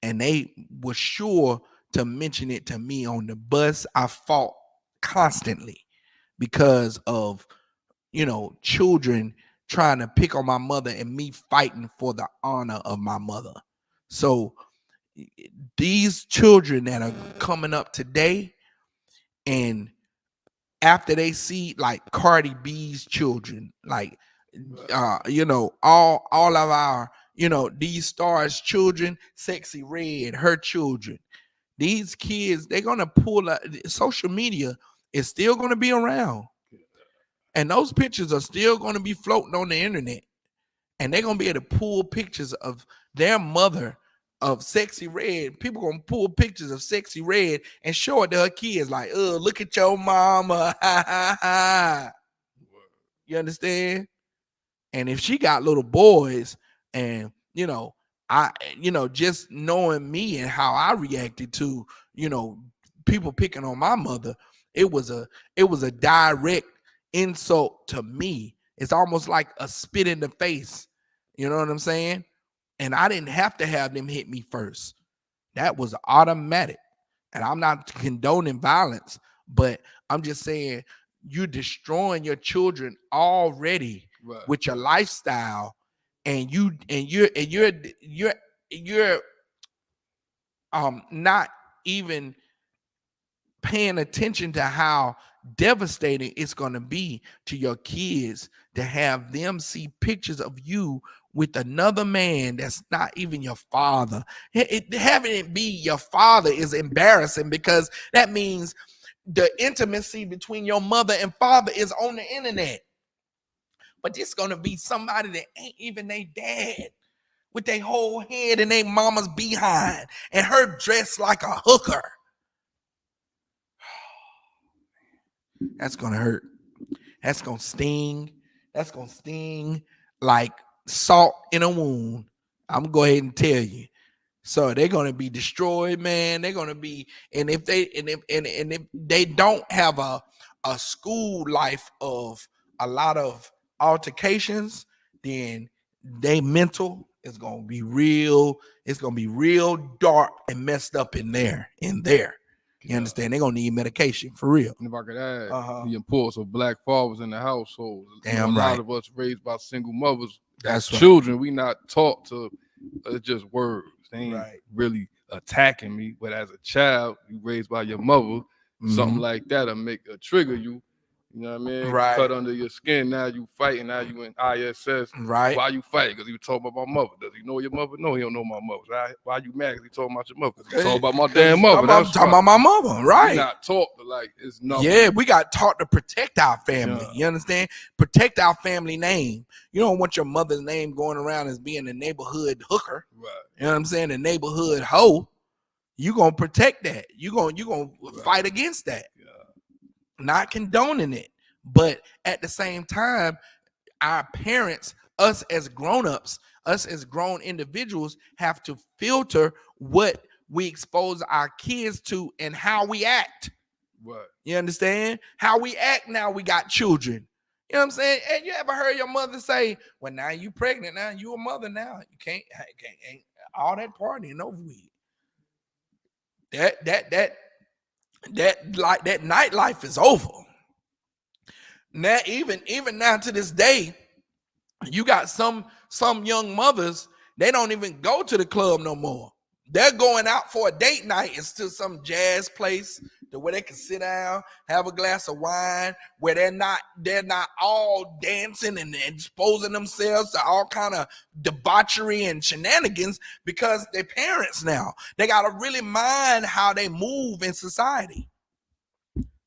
and they were sure to mention it to me on the bus. I fought constantly because of children trying to pick on my mother and me fighting for the honor of my mother. So these children that are coming up today, and after they see like Cardi B's children, like all of our these stars' children, Sexy Red, her children, these kids, they're gonna pull out. Social media is still gonna be around. And those pictures are still going to be floating on the internet. And they're going to be able to pull pictures of their mother, of Sexy Red. People going to pull pictures of Sexy Red and show it to her kids like, look at your mama. Ha, ha, ha. You understand? And if she got little boys and, just knowing me and how I reacted to, people picking on my mother. It was a direct insult to me. It's almost like a spit in the face. You know what I'm saying? And I didn't have to have them hit me first. That was automatic. And I'm not condoning violence, but I'm just saying you're destroying your children already with your lifestyle, and you're not even paying attention to how devastating it's going to be to your kids to have them see pictures of you with another man that's not even your father. Having it be your father is embarrassing, because that means the intimacy between your mother and father is on the internet. But it's going to be somebody that ain't even their dad, with their whole head in their mama's behind, and her dressed like a hooker. That's going to hurt. That's going to sting. That's going to sting like salt in a wound. I'm going to go ahead and tell you. So they're going to be destroyed, man. They're going to be, and if they don't have a school life of a lot of altercations, then they mental is going to be real. It's going to be real dark and messed up in there. You understand? They're going to need medication for real. And if I could add, the importance of black fathers in the household. Damn a right. lot of us raised by single mothers. That's right. Children, we not taught to, it's just words. They ain't Right. really attacking me. But as a child, you raised by your mother, something like that'll trigger you. You know what I mean? Right. Cut under your skin. Now you fighting. Now you in ISS. Right. Why you fighting? Because you talking about my mother. Does he know your mother? No, he don't know my mother. Right? Why you mad? Because he talking about your mother. Because he talking about my damn mother. I'm talking about my mother. Right. We not taught to it's nothing. Yeah, we got taught to protect our family. You understand? Protect our family name. You don't want your mother's name going around as being a neighborhood hooker. Right. You know what I'm saying? A neighborhood hoe. You gonna protect that. You gonna fight against that. Yeah. Not condoning it. But at the same time, our parents, us as grown-ups, us as grown individuals, have to filter what we expose our kids to and how we act. Right. You understand? How we act now we got children. You know what I'm saying? And you ever heard your mother say, well, now you pregnant, now you a mother now. You can't all that partying over with. That nightlife is over. Now, even now to this day, you got some young mothers, they don't even go to the club no more. They're going out for a date night. It's to some jazz place to where they can sit down, have a glass of wine, where they're not all dancing and exposing themselves to all kind of debauchery and shenanigans, because they're parents now. They got to really mind how they move in society.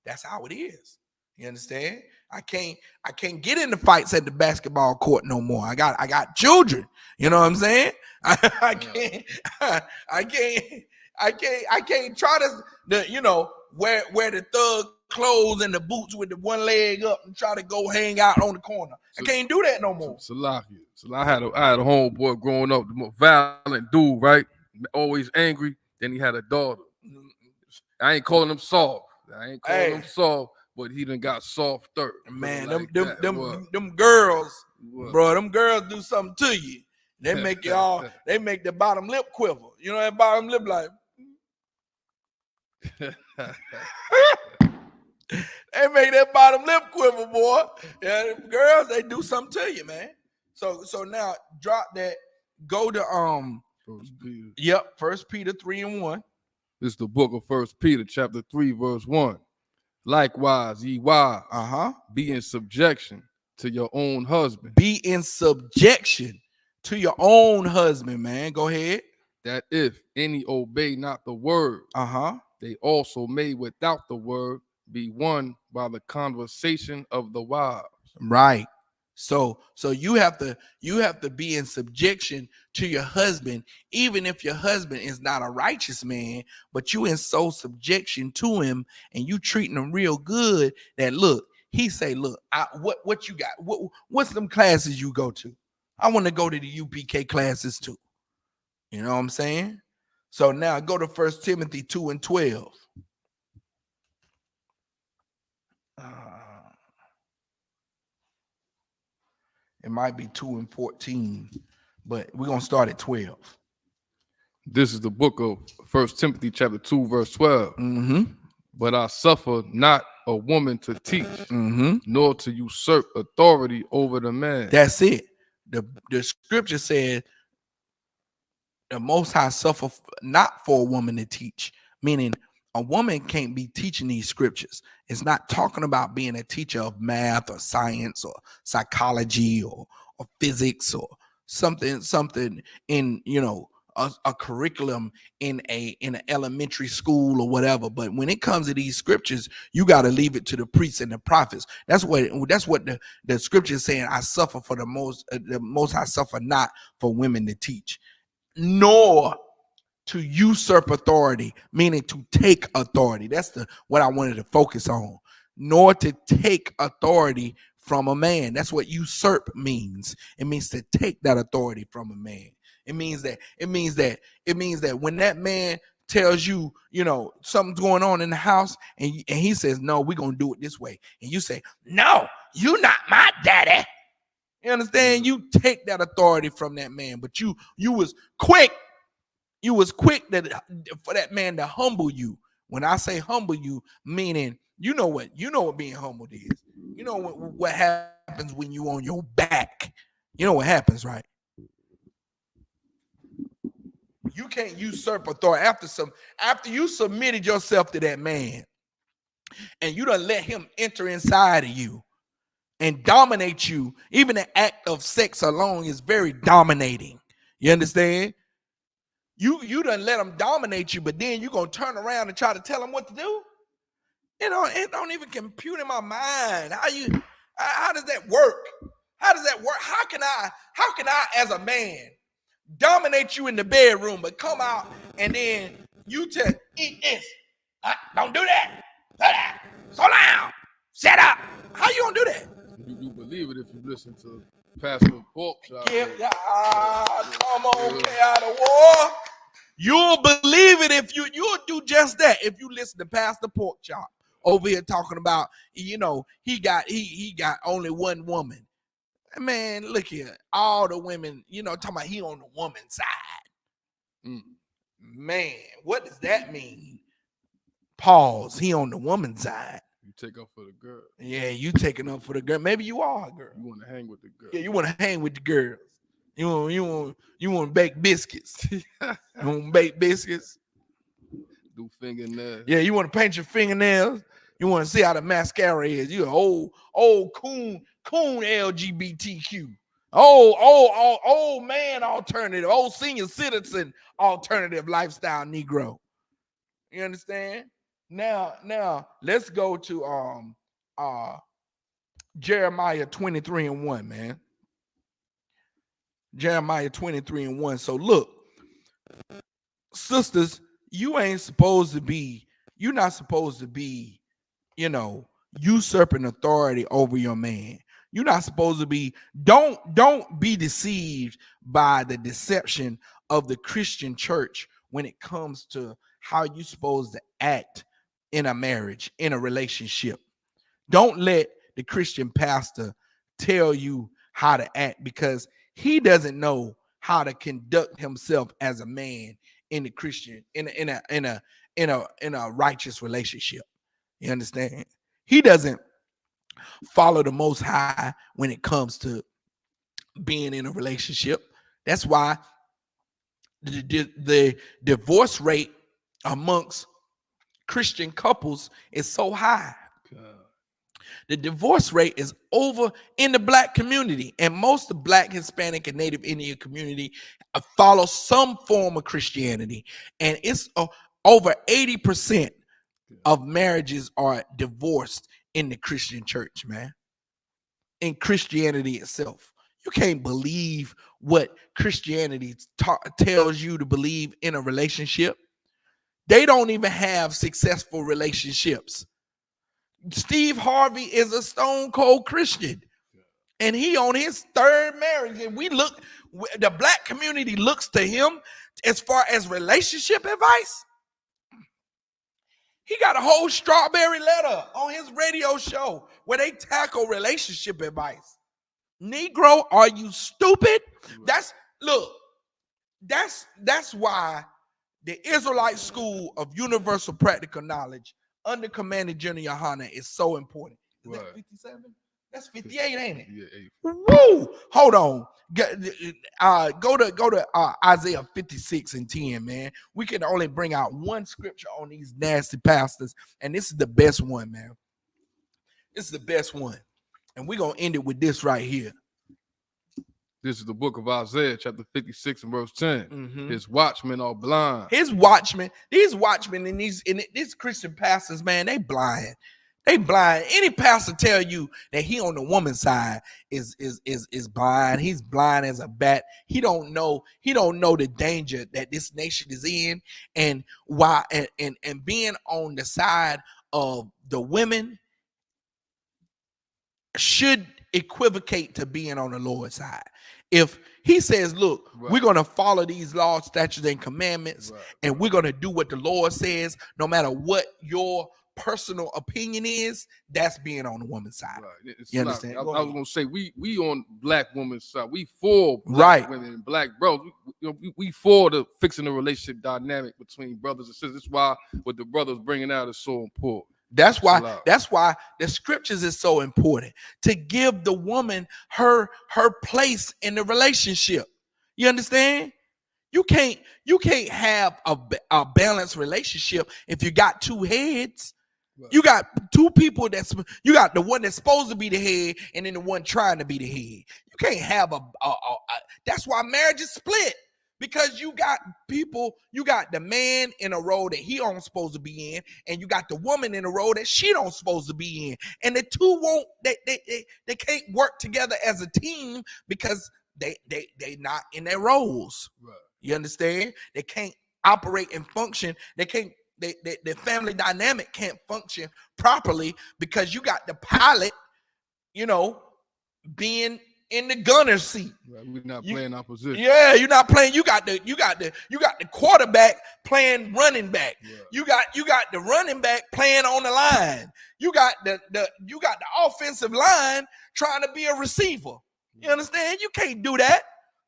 That's how it is. You understand? I can't get into fights at the basketball court no more. I got children. You know what I'm saying? I can't try to wear the thug clothes and the boots with the one leg up and try to go hang out on the corner. I can't do that no more. So I had a homeboy growing up, the most violent dude, right? Always angry. Then he had a daughter. I ain't calling him soft. But he done got softer. Man, like them girls, bro, them girls do something to you. They make they make the bottom lip quiver. You know that bottom lip like. They make that bottom lip quiver, boy. Yeah, them girls, they do something to you, man. So now drop that. Go to 1 Peter 3:1. This is the book of 1 Peter, chapter 3, verse 1. Likewise, ye wives, be in subjection to your own husband. Be in subjection to your own husband, man. Go ahead. That if any obey not the word, they also may without the word be won by the conversation of the wives. Right. So you have to be in subjection to your husband, even if your husband is not a righteous man, but you in so subjection to him and you treating him real good that he say, what you got? What's them classes you go to? I want to go to the UPK classes too. You know what I'm saying? So now go to 1 Timothy 2:12. It might be 2:14, but we're going to start at 12. This is the book of 1 Timothy chapter 2, verse 12. But I suffer not a woman to teach, nor to usurp authority over the man. That's it. The scripture said the Most High suffer not for a woman to teach, meaning a woman can't be teaching these scriptures. It's not talking about being a teacher of math or science or psychology or physics or something in, you know, a curriculum in an elementary school or whatever. But when it comes to these scriptures, you got to leave it to the priests and the prophets. That's what the scripture is saying. I suffer for the most High suffer not for women to teach, nor to usurp authority, meaning to take authority. That's what I wanted to focus on. Nor to take authority from a man. That's what usurp means. It means to take that authority from a man. It means that when that man tells you, you know, something's going on in the house, and he says, no, we're gonna do it this way, and you say, no, you're not my daddy. You understand? You take that authority from that man, but you was quick. You was quick for that man to humble you. When I say humble you, meaning you know what being humbled is. You know what happens when you on your back. You know what happens, right? You can't usurp authority after you submitted yourself to that man, and you done let him enter inside of you and dominate you. Even the act of sex alone is very dominating. You understand? You done let him dominate you, but then you gonna turn around and try to tell him what to do? You know, it don't even compute in my mind. How does that work? How does that work? How can I as a man dominate you in the bedroom, but come out and then you tell eat this? Don't do that. Slow down. Shut up. How you gonna do that? You believe it if you listen to Pastor Pork Chop. Come on, get out of war. You'll believe it if you'll do just that if you listen to Pastor Pork Chop over here talking about, you know, he got only one woman. Man, look here, all the women, you know, talking about he on the woman's side. Man, what does that mean? Pause. He on the woman's side. You take up for the girl. Yeah, you taking up for the girl. Maybe you are a girl. You want to hang with the girl. Yeah, you want to hang with the girls. You want to bake biscuits. You want to bake biscuits. Do fingernails. Yeah, you want to paint your fingernails. You want to see how the mascara is. You an old coon LGBTQ. Old man alternative. Old senior citizen alternative lifestyle Negro. You understand? Now let's go to Jeremiah 23:1, man. Jeremiah 23:1. So look, sisters, you're not supposed to be, you know, usurping authority over your man. You're not supposed to be, don't be deceived by the deception of the Christian church when it comes to how you're supposed to act in a marriage, in a relationship. Don't let the Christian pastor tell you how to act, because he doesn't know how to conduct himself as a man in the Christian, in a righteous relationship. You understand? He doesn't follow the Most High when it comes to being in a relationship. That's why the divorce rate amongst Christian couples is so high. The divorce rate is over in the Black community, and most of the Black, Hispanic, and Native Indian community follow some form of Christianity, and it's over 80% of marriages are divorced in the Christian church, man. In Christianity itself, you can't believe what Christianity tells you to believe in a relationship. They don't even have successful relationships. Steve Harvey is a stone cold Christian, and he on his third marriage. And the Black community looks to him as far as relationship advice, he got a whole strawberry letter on his radio show where they tackle relationship advice. Negro, are you stupid? That's why the Israelite School of Universal Practical Knowledge under Commander General Yohana is so important. Is that 57? That's 58, ain't it? Yeah. Woo! Hold on. Go to Isaiah 56 and 10, man. We can only bring out one scripture on these nasty pastors, and this is the best one, man. This is the best one. And we're going to end it with this right here. This is the book of Isaiah, chapter 56 and verse 10. His watchmen are blind. These watchmen and these Christian pastors, man, they blind. They blind. Any pastor tell you that he on the woman's side is blind. He's blind as a bat. He don't know the danger that this nation is in, and why and being on the side of the women should equivocate to being on the Lord's side. If he says, look, we're going to follow these laws, statutes, and commandments, and we're going to do what the Lord says, no matter what your personal opinion is, that's being on the woman's side. You understand? I was going to say, we on black woman's side. We for black women and black brothers. We for the fixing the relationship dynamic between brothers and sisters. That's why what the brothers bringing out is so important. That's why the scriptures is so important, to give the woman her place in the relationship. You understand? You can't have a balanced relationship if you got two heads. You got two people you got the one that's supposed to be the head and then the one trying to be the head. You can't have that's why marriage is split. Because you got the man in a role that he don't supposed to be in, and you got the woman in a role that she don't supposed to be in. And the two they can't work together as a team because they not in their roles. Right. You understand? They can't operate and function. The family dynamic can't function properly because you got the pilot, being in the gunner seat. Right, we're not playing our position. Yeah, you're not playing. You got the quarterback playing running back. Yeah. You got the running back playing on the line. You got the offensive line trying to be a receiver. You understand? You can't do that.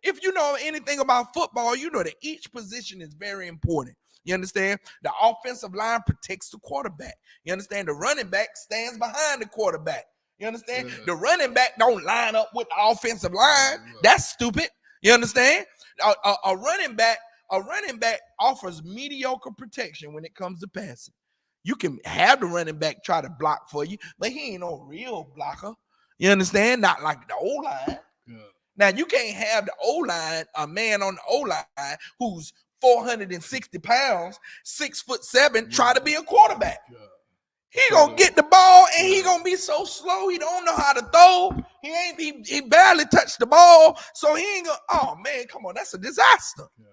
If you know anything about football, you know that each position is very important. You understand? The offensive line protects the quarterback. You understand? The running back stands behind the quarterback. You understand? Yeah. The running back don't line up with the offensive line. Yeah. That's stupid. You understand? A running back offers mediocre protection when it comes to passing. You can have the running back try to block for you, but he ain't no real blocker. You understand? Not like the O-line. Yeah. Now, you can't have the O-line, a man on the O-line who's 460 pounds, 6'7", try to be a quarterback. Yeah. He gonna get the ball and he gonna be so slow he don't know how to throw. He barely touched the ball, so he ain't gonna. Oh man, come on, that's a disaster. Yeah.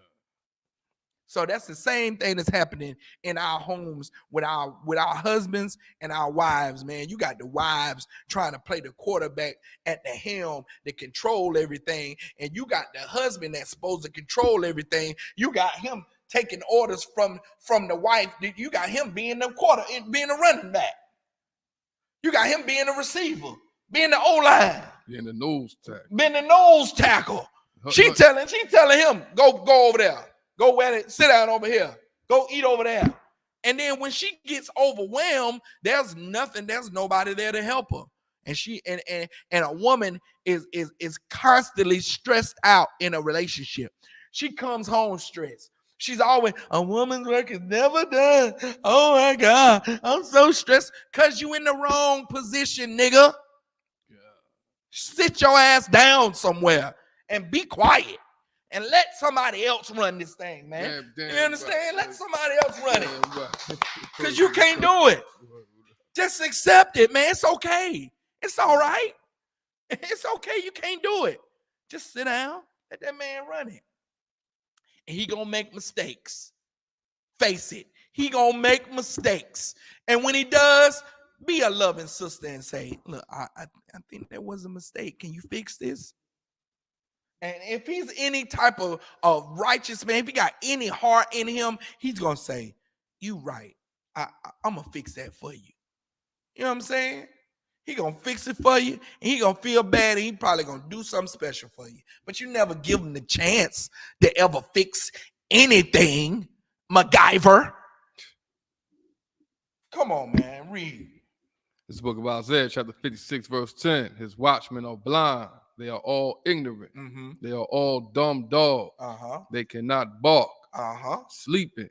So that's the same thing that's happening in our homes with our husbands and our wives, man. You got the wives trying to play the quarterback at the helm to control everything, and you got the husband that's supposed to control everything. You got him taking orders from the wife. You got him being being a running back. You got him being a receiver, being the O-line, being the nose tackle. Being the nose tackle. She telling him, go over there. Go sit down over here. Go eat over there. And then when she gets overwhelmed, there's nobody there to help her. And she and a woman is constantly stressed out in a relationship. She comes home stressed. She's always, a woman's work is never done. Oh my God, I'm so stressed because you in the wrong position, nigga. Yeah. Sit your ass down somewhere and be quiet. And let somebody else run this thing, man. You understand? Right. Let somebody else run it. Because you can't do it. Just accept it, man. It's okay. It's all right. It's okay. You can't do it. Just sit down. Let that man run it. And he gonna make mistakes. Face it. He gonna make mistakes. And when he does, be a loving sister and say, look, I think that was a mistake. Can you fix this? And if he's any type of righteous man, if he got any heart in him, he's gonna say, "You right. I'm gonna fix that for you." You know what I'm saying? He gonna fix it for you, and he gonna feel bad, and he probably gonna do something special for you. But you never give him the chance to ever fix anything, MacGyver. Come on, man, read. This book of Isaiah, chapter 56, verse 10. His watchmen are blind. They are all ignorant. Mm-hmm. They are all dumb dogs. They cannot bark. Sleeping,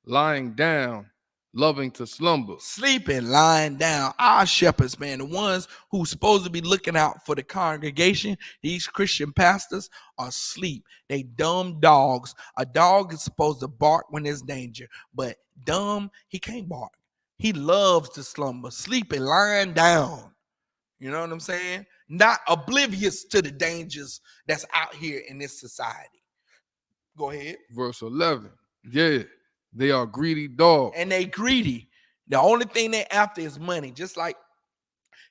lying down, loving to slumber. Sleeping, lying down. Our shepherds, man, the ones who's supposed to be looking out for the congregation, these Christian pastors, are asleep. They dumb dogs. A dog is supposed to bark when there's danger, but dumb, he can't bark. He loves to slumber, sleeping, lying down. You know what I'm saying? Not oblivious to the dangers that's out here in this society. Go ahead. Verse 11. Yeah, they are greedy dogs. And they greedy. The only thing they after is money, just like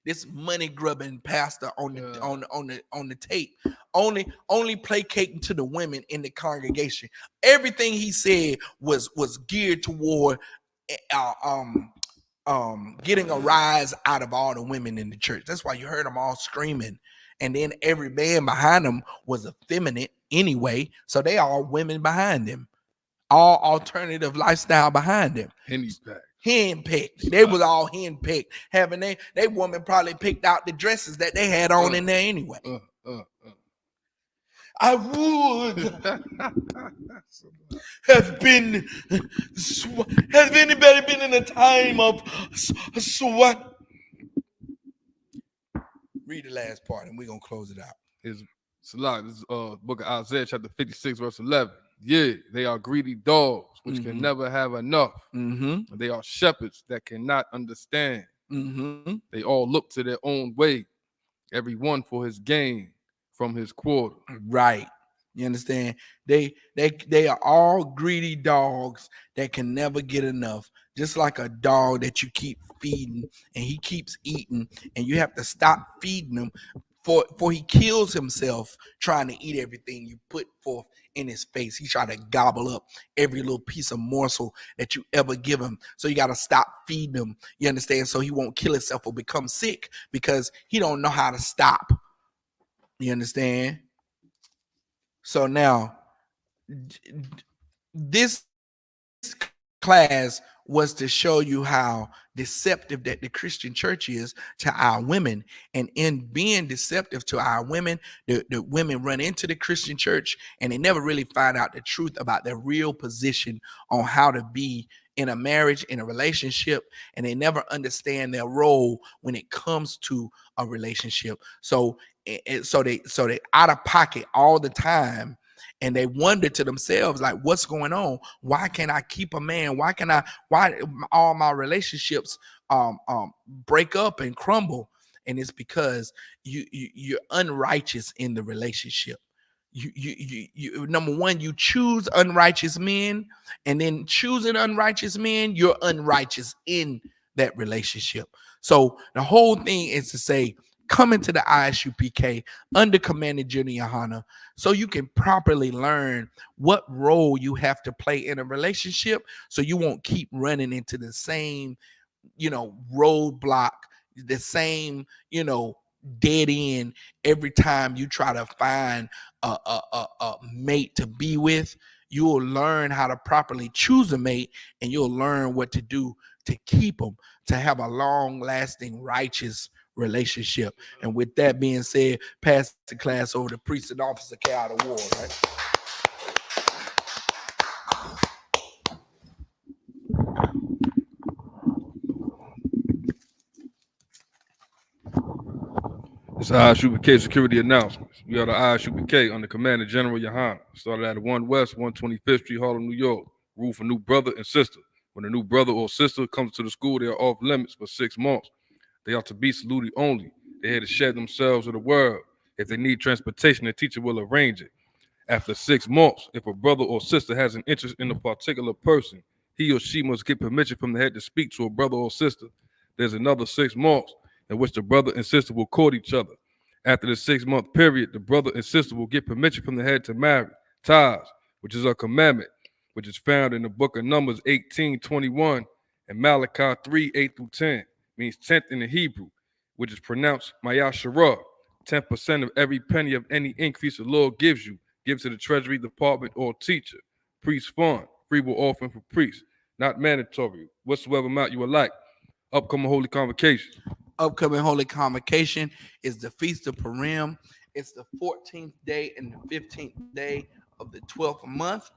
this money grubbing pastor on the tape, only placating to the women in the congregation. Everything he said was geared toward getting a rise out of all the women in the church. That's why you heard them all screaming, and then every man behind them was effeminate anyway, so they all women behind them, all alternative lifestyle behind them. Henpecked. They was all henpecked. Having they woman probably picked out the dresses that they had on in there anyway. I would have been. Has anybody been in a time of sweat? Read the last part, and we're gonna close it out. This book of Isaiah, chapter 56, verse 11. Yeah, they are greedy dogs, which can never have enough. They are shepherds that cannot understand. They all look to their own way, every one for his gain from his quarter. Right. You understand? They are all greedy dogs that can never get enough. Just like a dog that you keep feeding and he keeps eating, and you have to stop feeding him for he kills himself trying to eat everything you put forth in his face. He try to gobble up every little piece of morsel that you ever give him. So you got to stop feeding him. You understand? So he won't kill himself or become sick because he don't know how to stop. You understand? So now, this class was to show you how deceptive that the Christian church is to our women. And in being deceptive to our women, the women run into the Christian church and they never really find out the truth about their real position on how to be in a marriage, in a relationship, and they never understand their role when it comes to a relationship. So they out of pocket all the time, and they wonder to themselves, like, what's going on? Why can't I keep a man? Why all my relationships break up and crumble? And it's because you're unrighteous in the relationship. You number one, you choose unrighteous men, and then choosing unrighteous men, you're unrighteous in that relationship. So the whole thing is to say, come into the Isupk under Commander Junior Yohana so you can properly learn what role you have to play in a relationship, so you won't keep running into the same, roadblock, the same, dead end every time you try to find a mate to be with. You'll learn how to properly choose a mate, and you'll learn what to do to keep them, to have a long-lasting, righteous relationship. And with that being said, pass the class over to Priest and Officer K out of war, right? It's Isupk security announcements. We are the Isupk under Commander General Yohana. Started at 1 West, 125th Street, Harlem, New York. Rule for new brother and sister. When a new brother or sister comes to the school, they are off limits for 6 months. They are to be saluted only. They're here to share themselves with the world. If they need transportation, the teacher will arrange it. After 6 months, if a brother or sister has an interest in a particular person, he or she must get permission from the head to speak to a brother or sister. There's another 6 months in which the brother and sister will court each other. After the 6-month period, the brother and sister will get permission from the head to marry. Thurs, which is a commandment, which is found in the book of Numbers 18:21 and Malachi 3:8-10, means 10th in the Hebrew, which is pronounced Mayasharah. 10% of every penny of any increase the Lord gives you, give to the treasury department or teacher. Priest fund, free will offering for priests, not mandatory, whatsoever amount you would like. Upcoming holy convocation. Upcoming holy convocation is the Feast of Purim. It's the 14th day and the 15th day of the 12th month,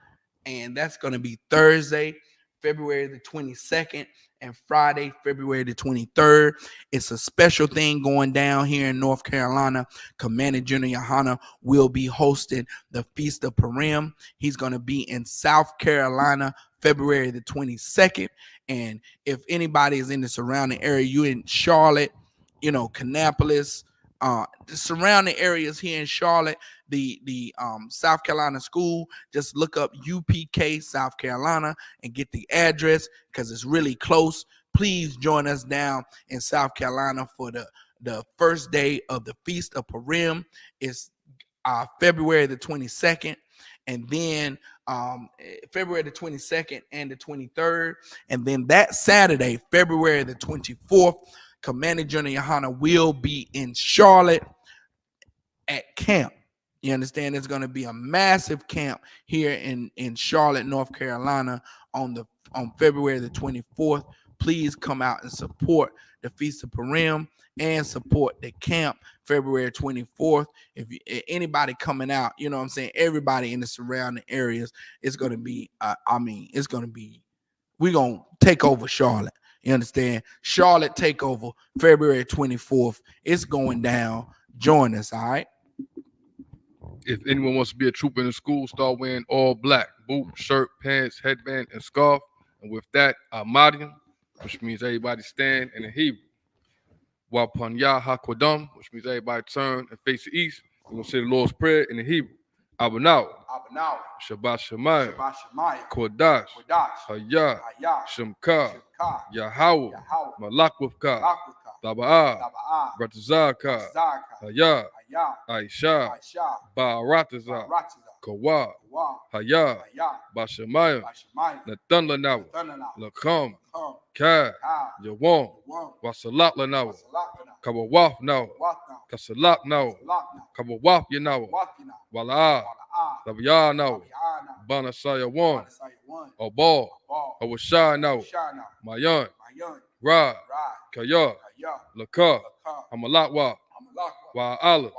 and that's going to be Thursday, February the 22nd, and Friday, February the 23rd. It's a special thing going down here in North Carolina. Commander General Yohana will be hosting the Feast of Purim. He's going to be in South Carolina, February the 22nd. And if anybody is in the surrounding area, you in Charlotte, Kannapolis, the surrounding areas here in Charlotte, the South Carolina school, just look up UPK South Carolina and get the address because it's really close. Please join us down in South Carolina for the first day of the Feast of Purim. It's February the 22nd. And then February the 22nd and the 23rd. And then that Saturday, February the 24th, Commander General Yohana will be in Charlotte at camp. You understand? There's going to be a massive camp here in Charlotte, North Carolina on February the 24th. Please come out and support the Feast of Purim and support the camp February 24th. If anybody coming out, everybody in the surrounding areas, it's going to be, we're going to take over Charlotte. You understand? Charlotte takeover February 24th. It's going down. Join us, all right? If anyone wants to be a trooper in the school, start wearing all black: boot, shirt, pants, headband, and scarf. And with that, Ahmadiyam, which means everybody stand in the Hebrew. Wapanya HaKodam, which means everybody turn and face the east. We're going to say the Lord's Prayer in the Hebrew. Abanaw, Shabbat Shemayim, Kodash, Hayah, Shemka, Yahweh, Malakwavka, Taba'ah, Ratazaka, Hayah, Aisha, Ba'arataza, Kawa, Hayah, Bashamayim, Natan Lanawa, Lakam, Ka, Yawam, Wasalat Lanawa, Kawawaf Nawa, Kasalat Nawa, Kawawaf Yanawa, Wala, Tabiyah Nawa, Banasaya Wan, Obal, Awashai Nawa, Mayan, Ra, Kaya, Laka, Amalatwa, Wa Allah,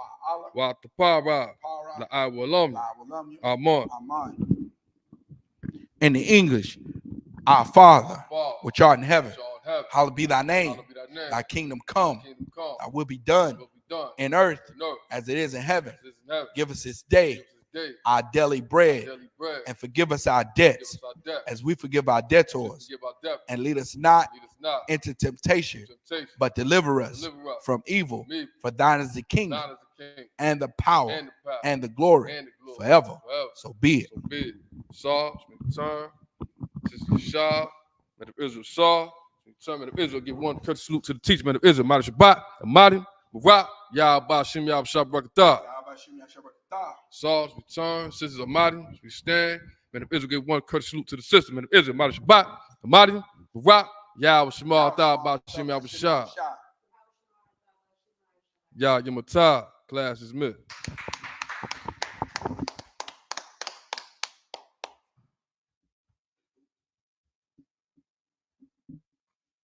Wa Tapara, La Awalam, Amon. In the English, our Father, which art in heaven, hallowed be thy name. Thy kingdom come, thy will be done in earth as it is in heaven. Give us this day our daily bread, and forgive us our debts as we forgive our debtors. And lead us not into temptation, but deliver us from evil. For thine is the kingdom and the power and the glory forever. So be it. Saw, turn, Sister Shah, man of Israel saw, turn, man of Israel, give one courteous salute to the teacher, man of Israel, Madi Shabbat, Amadi, Barak, Yahba Shim Yahba Shabrakatah. Saws, we turn, sisters Amadi, we stand, man of Israel, give one courteous salute to the sister, man of Israel, Madi Shabbat, Amadi, Barak, Yahba Shema Tah, Shim Yahba Shah. Yah Yamatah, class is mid.